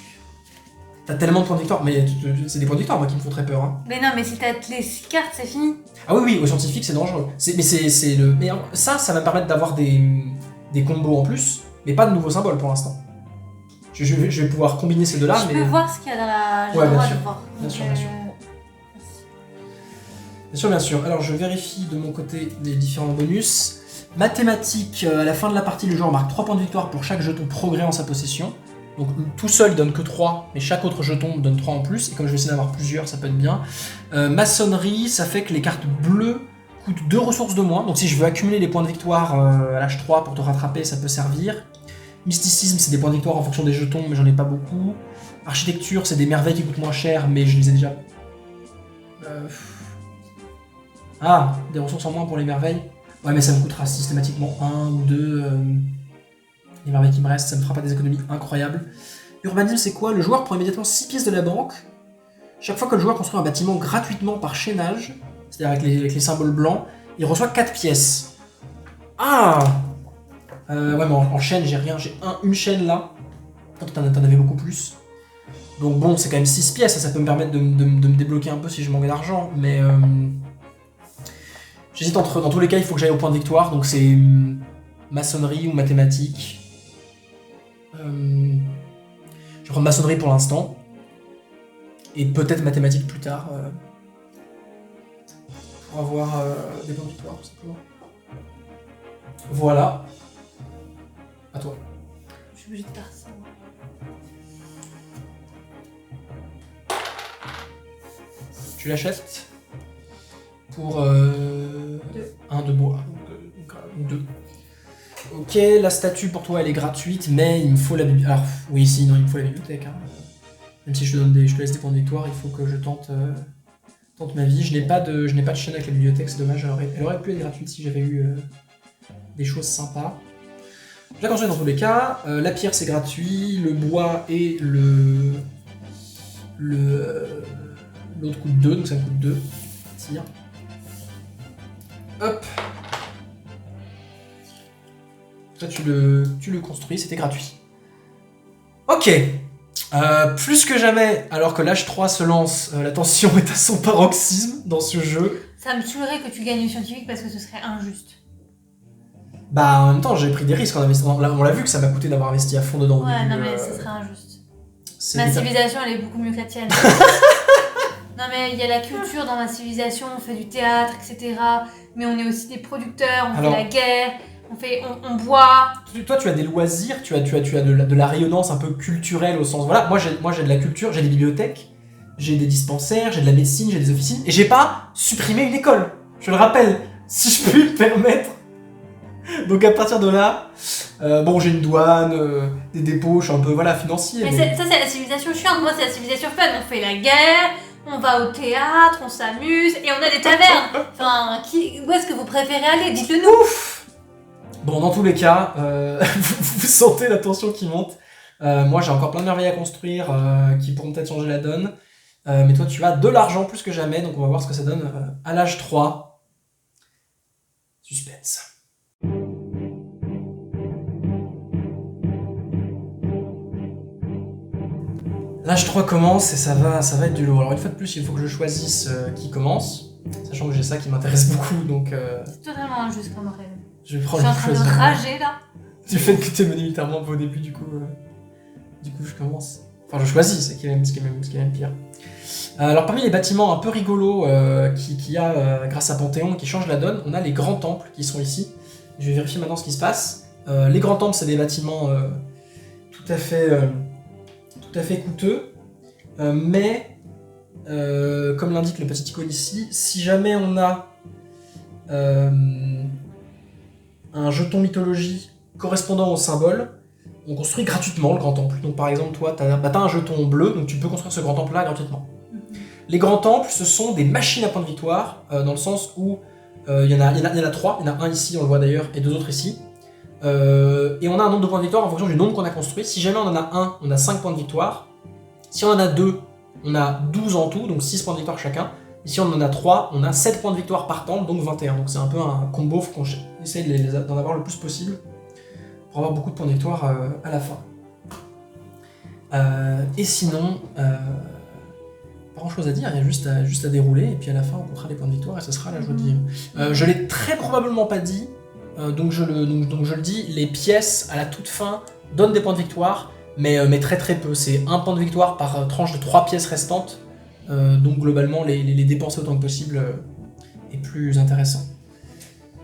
T'as tellement de points de victoire, mais c'est des points de victoire moi qui me font très peur. Hein. Mais non, mais si t'as les 6 cartes, c'est fini. Ah oui, au scientifique c'est dangereux. Mais ça va me permettre d'avoir des combos en plus, mais pas de nouveaux symboles pour l'instant. Je vais pouvoir combiner ces deux-là. Je peux voir ce qu'il y a dans la... Ouais, bien sûr. De voir. Bien sûr. Bien sûr. Alors je vérifie de mon côté les différents bonus. Mathématiques, à la fin de la partie, le joueur marque 3 points de victoire pour chaque jeton progrès en sa possession. Donc tout seul il donne que 3, mais chaque autre jeton donne 3 en plus. Et comme je vais essayer d'avoir plusieurs, ça peut être bien. Maçonnerie, ça fait que les cartes bleues coûtent 2 ressources de moins. Donc si je veux accumuler les points de victoire à l'âge 3 pour te rattraper, ça peut servir. Mysticisme, c'est des points de victoire en fonction des jetons, mais j'en ai pas beaucoup. Architecture, c'est des merveilles qui coûtent moins cher, mais je les ai déjà... Ah, des ressources en moins pour les merveilles. Ouais, mais ça me coûtera systématiquement 1 ou 2. Les merveilles qui me restent, ça me fera pas des économies incroyables. Urbanisme, c'est quoi? Le joueur prend immédiatement 6 pièces de la banque. Chaque fois que le joueur construit un bâtiment gratuitement par chaînage, c'est-à-dire avec les symboles blancs, il reçoit 4 pièces. Ah! Ouais, mais en chaîne, j'ai rien. J'ai une chaîne là. T'en avais beaucoup plus. Donc bon, c'est quand même 6 pièces. Ça peut me permettre de me débloquer un peu si je manque d'argent. Mais j'hésite entre... Dans tous les cas, il faut que j'aille au point de victoire. Donc c'est maçonnerie ou mathématiques. Je vais prendre maçonnerie pour l'instant. Et peut-être mathématiques plus tard. Pour avoir des points de victoire, tout simplement. Voilà. À toi. Je obligée de faire ça. Tu l'achètes pour Deux. 1 de bois. Donc 2. Ok, la statue pour toi elle est gratuite, mais il me faut la bibliothèque. Alors, oui, si, non, il me faut la bibliothèque. Hein. Même si je te laisse des points de victoire, il faut que je tente ma vie. Je n'ai pas de chaîne avec la bibliothèque, c'est dommage. Elle aurait pu être gratuite si j'avais eu des choses sympas. Je la construis dans tous les cas. La pierre c'est gratuit, le bois et l'autre coûte 2, donc ça me coûte 2. Tire. Hop. Toi tu le construis, c'était gratuit. Ok. Plus que jamais, alors que l'âge 3 se lance, la tension est à son paroxysme dans ce jeu. Ça me saoulerait que tu gagnes le scientifique parce que ce serait injuste. Bah en même temps j'ai pris des risques en investissant. On l'a vu que ça m'a coûté d'avoir investi à fond dedans au Ouais, début. non mais ce serait injuste. C'est Ma des- civilisation, elle est beaucoup mieux que la tienne. Non mais il y a la culture dans ma civilisation, on fait du théâtre, etc. Mais on est aussi des producteurs, on Alors- fait la guerre, on boit. Toi tu as des loisirs, tu as de la rayonnance un peu culturelle au sens. Voilà, moi j'ai de la culture, j'ai des bibliothèques, j'ai des dispensaires, j'ai de la médecine, j'ai des officines, et j'ai pas supprimé une école. Je le rappelle, si je puis me permettre. Donc à partir de là, bon j'ai une douane, des dépôts, je suis un peu financier. Mais ça c'est la civilisation chiante, moi c'est la civilisation fun. On fait la guerre, on va au théâtre, on s'amuse et on a des tavernes. Enfin, où est-ce que vous préférez aller? Dites-le nous. Bon, dans tous les cas, vous sentez la tension qui monte. Moi, j'ai encore plein de merveilles à construire qui pourront peut-être changer la donne. Mais toi, tu as de l'argent plus que jamais, donc on va voir ce que ça donne à l'âge 3. Suspense. L'âge 3 commence et ça va être du lourd. Alors, une fois de plus, il faut que je choisisse qui commence, sachant que j'ai ça qui m'intéresse beaucoup, donc C'est totalement injuste comme règle. je vais Je prendre suis en train de choisir. rager là. Du fait que tu es mené militairement un peu au début, du coup, je commence. Enfin, je choisis, c'est ce qui est même pire. Alors, parmi les bâtiments un peu rigolos qu'il y a grâce à Panthéon qui changent la donne, on a les grands temples qui sont ici. Je vais vérifier maintenant ce qui se passe. Les grands temples, c'est des bâtiments tout à fait coûteux, mais comme l'indique le petit icône ici, si jamais on a un jeton mythologie correspondant au symbole, on construit gratuitement le grand temple. Donc par exemple, toi, t'as un jeton bleu, donc tu peux construire ce grand temple-là gratuitement. Les grands temples, ce sont des machines à points de victoire, dans le sens où il y en a 3, il y en a un ici, on le voit d'ailleurs, et 2 autres ici. Et on a un nombre de points de victoire en fonction du nombre qu'on a construit. Si jamais on en a 1, on a 5 points de victoire. Si on en a 2, on a 12 en tout, donc 6 points de victoire chacun. Et si on en a 3, on a 7 points de victoire par temple, donc 21. Donc c'est un peu un combo, faut qu'on essaye d'en avoir le plus possible pour avoir beaucoup de points de victoire à la fin. Et sinon, pas grand chose à dire, il y a juste à dérouler, et puis à la fin on comptera les points de victoire et ce sera la joie de vivre. Je l'ai très probablement pas dit, donc je le dis, les pièces à la toute fin donnent des points de victoire, mais très très peu. C'est 1 point de victoire par tranche de 3 pièces restantes, donc globalement les dépenser autant que possible est plus intéressant.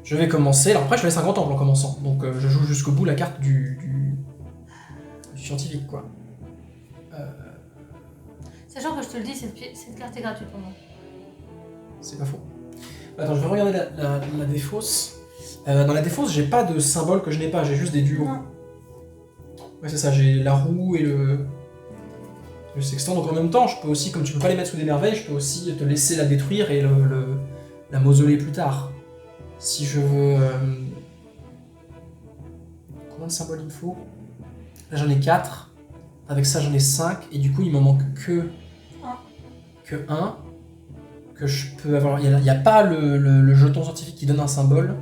Je vais commencer, alors après je laisse un grand temple en commençant, donc je joue jusqu'au bout la carte du scientifique quoi. Sachant que je te le dis, cette carte est gratuite pour moi. C'est pas faux. Attends, je vais regarder la défausse. Dans la défausse, j'ai pas de symbole que je n'ai pas, j'ai juste des duos. Non. Ouais, c'est ça, j'ai la roue et le sextant. Donc en même temps, je peux aussi, comme tu peux pas les mettre sous des merveilles, je peux aussi te laisser la détruire et la mausoler plus tard. Si je veux. Combien de symboles il me faut? Là j'en ai 4. Avec ça j'en ai 5. Et du coup, il m'en manque que 1. Que je peux avoir. Il n'y a pas le jeton scientifique qui donne un symbole,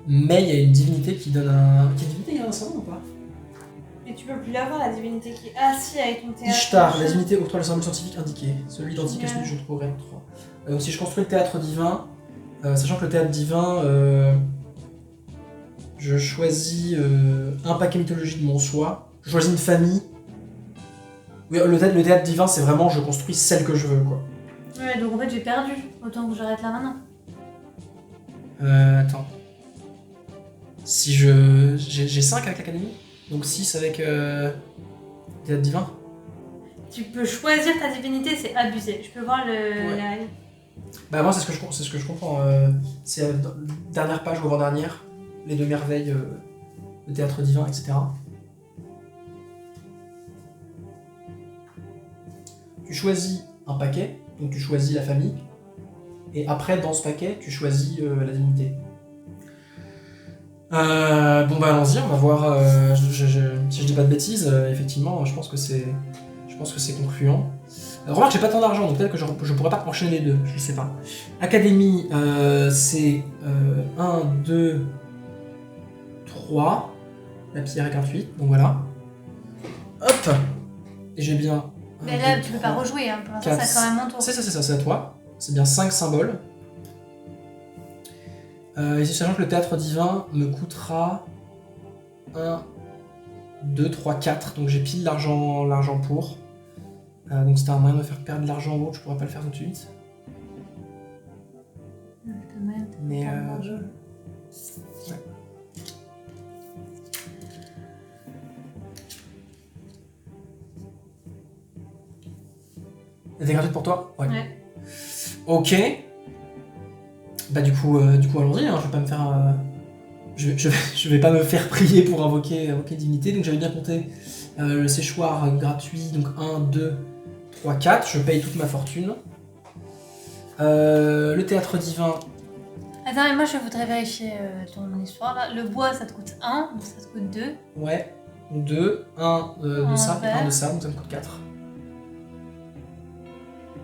mais il y a une divinité qui donne un. Quelle divinité il y a un symbole ou pas? Et tu peux plus l'avoir, la divinité qui est assise avec ton théâtre. Ishtar, la divinité octroie le symbole scientifique indiqué, celui identique à celui que je trouverai 3. Donc si je construis le théâtre divin, sachant que le théâtre divin, je choisis un paquet mythologie de mon choix, je choisis une famille. Oui, le théâtre divin, c'est vraiment je construis celle que je veux quoi. Ouais, donc en fait j'ai perdu, autant que j'arrête là maintenant. Attends. Si j'ai 5 avec l'académie? Donc 6 avec théâtre divin. Tu peux choisir ta divinité, c'est abusé. Je peux voir Ouais. la... Bah moi c'est ce que je comprends. C'est dernière page ou avant-dernière, les 2 merveilles, le théâtre divin, etc. Tu choisis un paquet, donc tu choisis la famille, et après dans ce paquet tu choisis la divinité. Bon bah allons-y, on va voir. Si je dis pas de bêtises, effectivement, je pense que c'est concluant. Remarque, j'ai pas tant d'argent, donc peut-être que je pourrais pas enchaîner les deux, je sais pas. Académie, c'est 1, 2, 3. La pierre est gratuite, donc voilà. Hop. Et j'ai bien. Mais là, tu peux pas rejouer, hein. Pour l'instant, c'est quand même mon tour. C'est ça, c'est à toi. C'est bien 5 symboles. Et sachant que le théâtre divin me coûtera 1, 2, 3, 4. Donc j'ai pile l'argent pour. Donc c'était un moyen de me faire perdre de l'argent ou autre, je pourrais pas le faire tout de suite. Mais ouais. Elle était gratuite pour toi? Ouais. Ok. Bah du coup allons-y, hein, je vais pas me faire... je vais pas me faire prier pour invoquer divinité, donc j'avais bien compté le séchoir gratuit, donc 1, 2, 3, 4, je paye toute ma fortune. Le théâtre divin... Attends, mais moi je voudrais vérifier ton histoire là. Le bois ça te coûte 1, donc ça te coûte 2. Ouais, 2, 1 de ça, et 1 de ça, donc ça me coûte 4.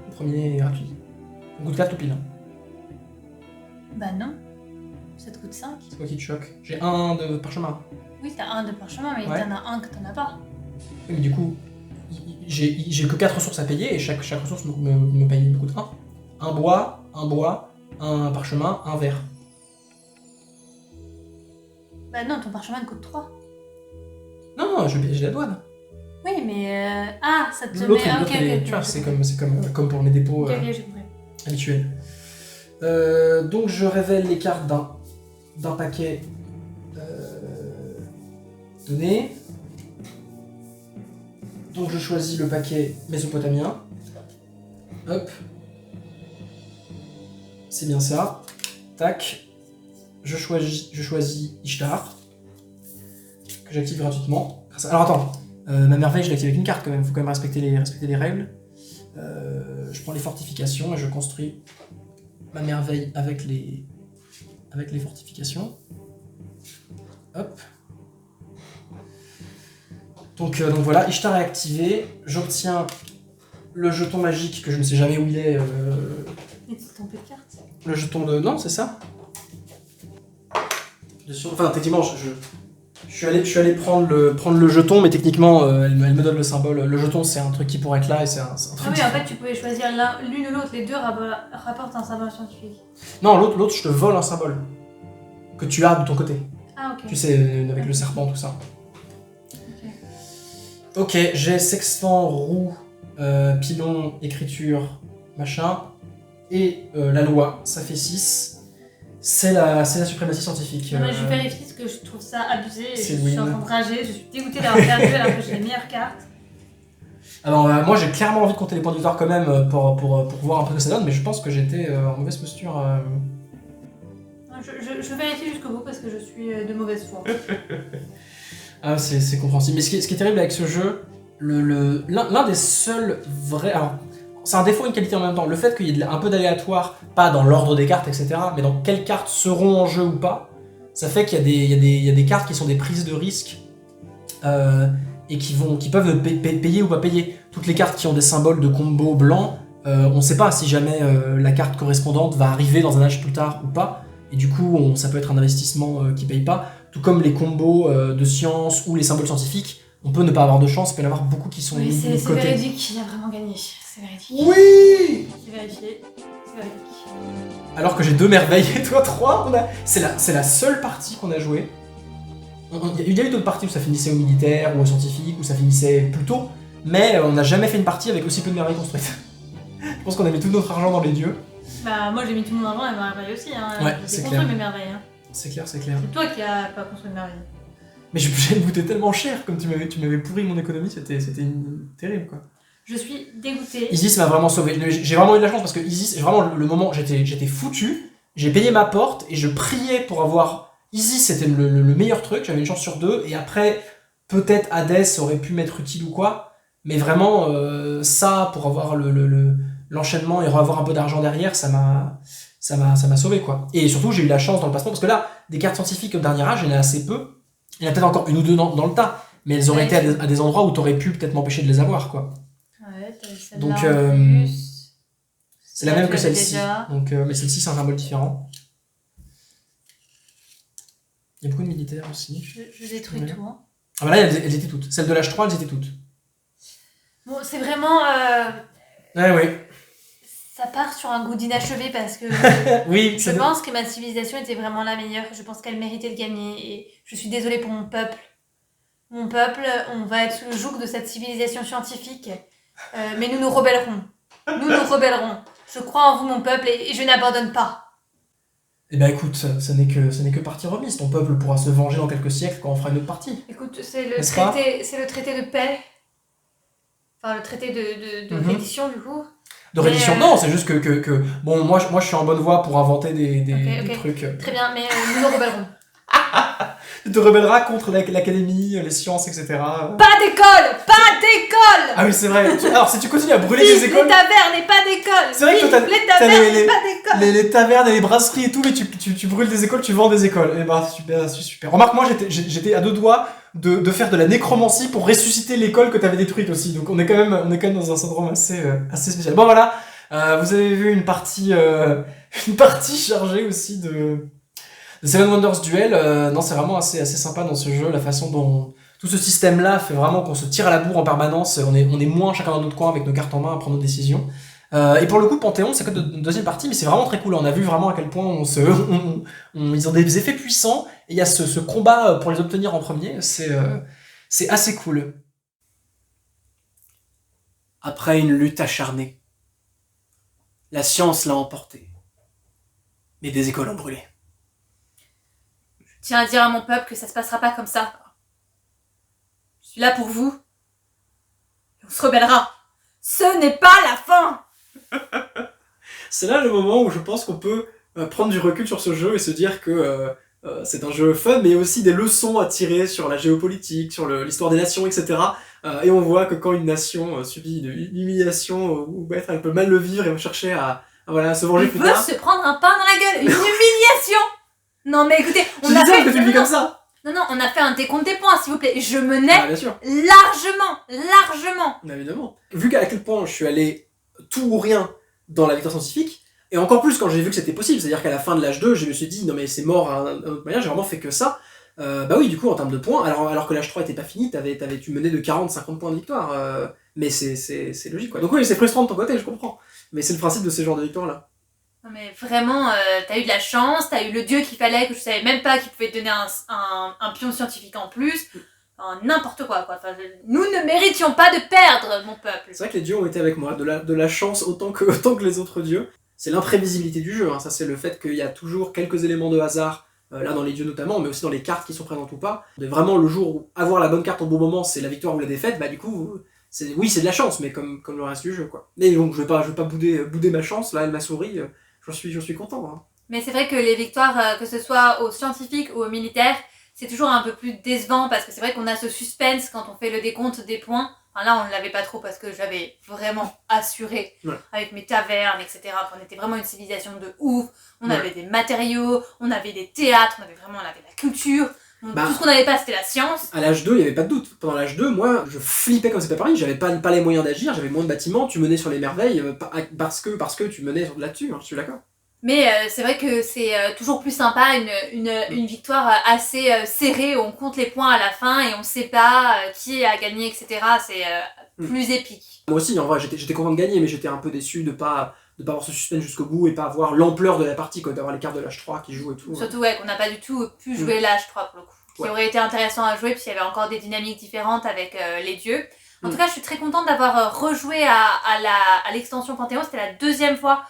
Le premier est gratuit. Ça me coûte 4 tout pile. Bah non, ça te coûte 5. C'est quoi qui te choque? J'ai 1 de parchemin. Oui, t'as 1 de parchemin, mais Ouais. t'en as un que t'en as pas. Oui, mais du coup, j'ai que 4 ressources à payer et chaque ressource me coûte 1. Un bois, un parchemin, un verre. Bah non, ton parchemin te coûte 3. Non, j'ai la douane. Oui, mais... Ah, ça te L'autre, met... Ah, ok, l'autre, il est- ok. tu vois, c'est comme pour mes dépôts Ok, ok, j'ai compris. habituels. Donc je révèle les cartes d'un paquet donné. Donc je choisis le paquet mésopotamien. Hop. C'est bien ça. Tac. Je choisis Ishtar. Que j'active gratuitement. Alors attends. Ma merveille, je l'active avec une carte quand même. Faut quand même respecter les règles. Je prends les fortifications et je construis ma merveille avec les fortifications. Hop. Donc voilà, Ishtar est activé. J'obtiens le jeton magique que je ne sais jamais où il est. Mais tu t'en de carte. Le jeton de... Non, c'est ça. Enfin, techniquement, je suis allé prendre le jeton, mais techniquement, elle me donne le symbole. Le jeton, c'est un truc qui pourrait être là et c'est un truc... Ah oui, en fait, tu pouvais choisir l'une ou l'autre. Les deux rapportent un symbole scientifique. Non, l'autre, je te vole un symbole. Que tu as de ton côté. Ah, ok. Tu sais, avec le serpent, tout ça. Ok, j'ai sextant, roue, pilon, écriture, machin. Et la loi, ça fait 6. C'est la suprématie scientifique. Non, mais je vérifie parce que je trouve ça abusé. C'est Je suis en win. train de rager. Je suis dégoûtée d'avoir perdu alors que j'ai les meilleures cartes. Alors moi j'ai clairement envie de compter les points de victoire quand même pour voir un peu ce que ça donne, mais je pense que j'étais en mauvaise posture. Je vérifie jusqu'au bout parce que je suis de mauvaise foi. Ah, c'est compréhensible. Mais ce qui est terrible avec ce jeu, l'un des seuls vrais... Alors, c'est un défaut et une qualité en même temps. Le fait qu'il y ait un peu d'aléatoire, pas dans l'ordre des cartes, etc., mais dans quelles cartes seront en jeu ou pas, ça fait qu'il y a des cartes qui sont des prises de risque et qui peuvent payer ou pas payer. Toutes les cartes qui ont des symboles de combo blanc, on ne sait pas si jamais la carte correspondante va arriver dans un âge plus tard ou pas, et du coup ça peut être un investissement qui paye pas. Tout comme les combos de science ou les symboles scientifiques, on peut ne pas avoir de chance, il peut y en avoir beaucoup qui sont Oui, mis de c'est côté. véridique, il a vraiment gagné. C'est véridique. Oui. C'est vérifié. C'est véridique. Alors que j'ai 2 merveilles et toi 3, c'est la seule partie qu'on a jouée. Il y a eu d'autres parties où ça finissait au militaire ou au scientifique, où ça finissait plus tôt, mais on n'a jamais fait une partie avec aussi peu de merveilles construites. Je pense qu'on a mis tout notre argent dans les dieux. Bah, moi j'ai mis tout mon argent et ma merveille aussi. Hein. Ouais, J'ai c'est construit clair. mes merveilles. Hein. C'est clair. C'est toi qui as pas construit de merveille. Mais j'ai coûté tellement cher, comme tu m'avais pourri mon économie, c'était terrible quoi. Je suis dégoûtée. Isis m'a vraiment sauvé. J'ai vraiment eu de la chance parce que Isis, vraiment le moment, j'étais foutu. J'ai payé ma porte et je priais pour avoir Isis, c'était le meilleur truc. J'avais une chance sur 2 et après peut-être Hades aurait pu m'être utile ou quoi. Mais vraiment ça pour avoir l'enchaînement et avoir un peu d'argent derrière, ça m'a sauvé quoi. Et surtout j'ai eu la chance dans le placement parce que là des cartes scientifiques au dernier âge, il y en a assez peu. Il y en a peut-être encore une ou deux dans le tas, mais elles auraient été à des endroits où t'aurais pu peut-être m'empêcher de les avoir quoi. Ouais, t'as celle-là Donc, en plus. C'est la même que tu l'avais celle-ci. déjà. Donc, mais celle-ci, c'est un symbole différent. Il y a beaucoup de militaires aussi. Je détruis Ouais. tout. Hein. Ah bah là, elles étaient toutes. Celles de l'âge 3, elles étaient toutes. Bon, c'est vraiment... Ouais, oui. ça part sur un goût d'inachevé parce que Oui, je pense que ma civilisation était vraiment la meilleure. Je pense qu'elle méritait de gagner. Et je suis désolée pour mon peuple. Mon peuple, on va être sous le joug de cette civilisation scientifique. Mais nous nous rebellerons. Nous nous rebellerons. Je crois en vous, mon peuple, et je n'abandonne pas. Eh ben écoute, ce n'est que partie remise. Ton peuple pourra se venger dans quelques siècles quand on fera une autre partie. Écoute, c'est le N'est-ce pas traité de paix. Enfin, le traité de Mhm. reddition, du coup. De reddition, Mais, non, c'est juste que bon, moi je suis en bonne voie pour inventer des Ok. trucs. Très bien, mais nous nous rebellerons. Tu te rebelleras contre l'académie, les sciences, etc. Pas d'école. Pas d'école. Ah oui, c'est vrai. Alors, si tu continues à brûler Vive des écoles, les tavernes et pas d'école. C'est vrai que toi, Vive t'as- les t'as tavernes les- et pas d'école. les tavernes et les brasseries et tout, mais tu brûles des écoles, tu vends des écoles. Et bah, super, super. Remarque, moi, j'étais à 2 doigts de faire de la nécromancie pour ressusciter l'école que t'avais détruite aussi. Donc, on est quand même dans un syndrome assez spécial. Bon, voilà. Vous avez vu une partie chargée aussi de Seven Wonders Duel. Non, c'est vraiment assez sympa dans ce jeu, la façon dont tout ce système-là fait vraiment qu'on se tire à la bourre en permanence. On est moins chacun dans notre coin avec nos cartes en main à prendre nos décisions. Et pour le coup, Panthéon, c'est que une deuxième partie, mais c'est vraiment très cool. On a vu vraiment à quel point ils ont des effets puissants. Et il y a ce combat pour les obtenir en premier. C'est assez cool. Après une lutte acharnée, la science l'a emporté. Mais des écoles ont brûlé. Je tiens à dire à mon peuple que ça se passera pas comme ça. Je suis là pour vous. Et on se rebellera. Ce n'est pas la fin. C'est là le moment où je pense qu'on peut prendre du recul sur ce jeu et se dire que c'est un jeu fun, mais aussi des leçons à tirer sur la géopolitique, sur l'histoire des nations, etc. Et on voit que quand une nation subit une humiliation, ou bref, elle peut mal le vivre et va chercher à se venger Il plus veut tard. se prendre un pain dans la gueule. Une humiliation. Non mais écoutez, C'est bizarre que tu le vis comme ça. Non, on a fait un décompte des points, s'il vous plaît. Je menais Ah, bien sûr. largement. Évidemment. Vu à quel point je suis allé tout ou rien dans la victoire scientifique, et encore plus quand j'ai vu que c'était possible, c'est-à-dire qu'à la fin de l'âge 2, je me suis dit non mais c'est mort à un autre moyen, j'ai vraiment fait que ça. Bah oui, du coup en termes de points, alors que l'âge 3 était pas fini, tu menais de 40-50 points de victoire, mais c'est logique quoi. Donc oui, c'est frustrant de ton côté, je comprends. Mais c'est le principe de ces genres de victoires là. Non mais vraiment, t'as eu de la chance, t'as eu le dieu qu'il fallait, que je savais même pas qu'il pouvait te donner un pion scientifique en plus. Enfin, n'importe quoi. Enfin, nous ne méritions pas de perdre, mon peuple. C'est vrai que les dieux ont été avec moi, de la chance autant que les autres dieux. C'est l'imprévisibilité du jeu, hein. Ça c'est le fait qu'il y a toujours quelques éléments de hasard, là dans les dieux notamment, mais aussi dans les cartes qui sont présentes ou pas. De vraiment le jour où avoir la bonne carte au bon moment, c'est la victoire ou la défaite, bah du coup, c'est de la chance, mais comme le reste du jeu quoi. Et donc je vais pas bouder ma chance, là elle m'a souri, j'en suis content. Hein. Mais c'est vrai que les victoires, que ce soit aux scientifiques ou aux militaires, c'est toujours un peu plus décevant parce que c'est vrai qu'on a ce suspense quand on fait le décompte des points. Enfin là, on ne l'avait pas trop parce que j'avais vraiment assuré avec mes tavernes, etc. On était vraiment une civilisation de ouf. On avait des matériaux, on avait des théâtres, on avait la culture. Donc, tout ce qu'on n'avait pas, c'était la science. À l'âge 2, il n'y avait pas de doute. Pendant l'âge 2, moi, je flippais comme c'est pas pareil. J'avais pas les moyens d'agir, j'avais moins de bâtiments, tu menais sur les merveilles parce que tu menais là-dessus, hein, je suis d'accord. Mais c'est vrai que c'est toujours plus sympa une victoire assez serrée où on compte les points à la fin et on sait pas qui a gagné, etc. C'est plus épique. Moi aussi, en vrai, j'étais content de gagner, mais j'étais un peu déçu de pas avoir ce suspense jusqu'au bout et pas avoir l'ampleur de la partie, quoi, d'avoir les cartes de l'âge 3 qui jouent et tout. Surtout qu'on n'a pas du tout pu jouer l'âge 3 pour le coup. Qui aurait été intéressant à jouer, puis il y avait encore des dynamiques différentes avec les dieux. En tout cas, je suis très contente d'avoir rejoué à l'extension Panthéon. C'était la deuxième fois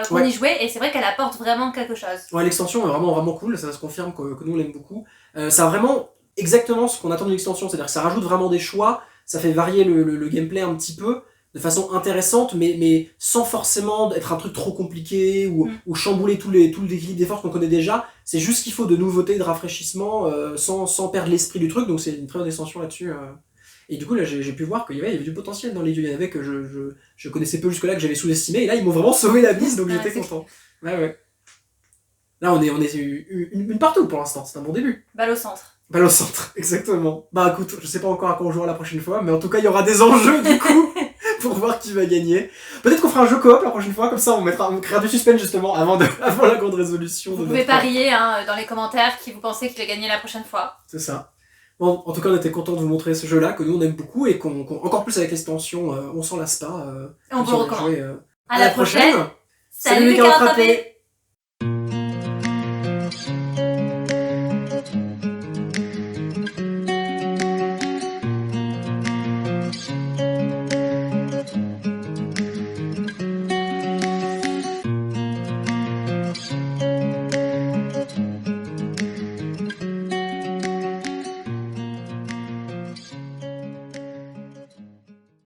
qu'on y jouait, et c'est vrai qu'elle apporte vraiment quelque chose. Ouais, l'extension est vraiment cool, ça se confirme que nous on l'aime beaucoup. Ça a vraiment exactement ce qu'on attend d'une extension, c'est-à-dire que ça rajoute vraiment des choix, ça fait varier le gameplay un petit peu, de façon intéressante, mais sans forcément être un truc trop compliqué ou chambouler tout l'équilibre des forces qu'on connaît déjà. C'est juste qu'il faut de nouveautés, de rafraîchissement, sans perdre l'esprit du truc, donc c'est une très bonne extension là-dessus. Et du coup, là, j'ai pu voir qu'il y avait du potentiel dans les dieux. Il y en avait que je connaissais peu jusque-là, que j'avais sous-estimé, et là, ils m'ont vraiment sauvé la mise, donc j'étais content. Ouais. Là, on est une partout pour l'instant, c'est un bon début. Balle au centre. Balle au centre, exactement. Bah écoute, je sais pas encore à quoi on jouera la prochaine fois, mais en tout cas, il y aura des enjeux, du coup, pour voir qui va gagner. Peut-être qu'on fera un jeu coop la prochaine fois, comme ça, on créera du suspense, justement, avant la grande résolution. Vous pouvez parier dans les commentaires qui vous pensez qu'il va gagner la prochaine fois. C'est ça. Bon, en tout cas, on était content de vous montrer ce jeu-là, que nous, on aime beaucoup, et encore plus avec l'extension, on s'en lasse pas. Et on vous le recommande. À la prochaine. Salut les carottes râpées.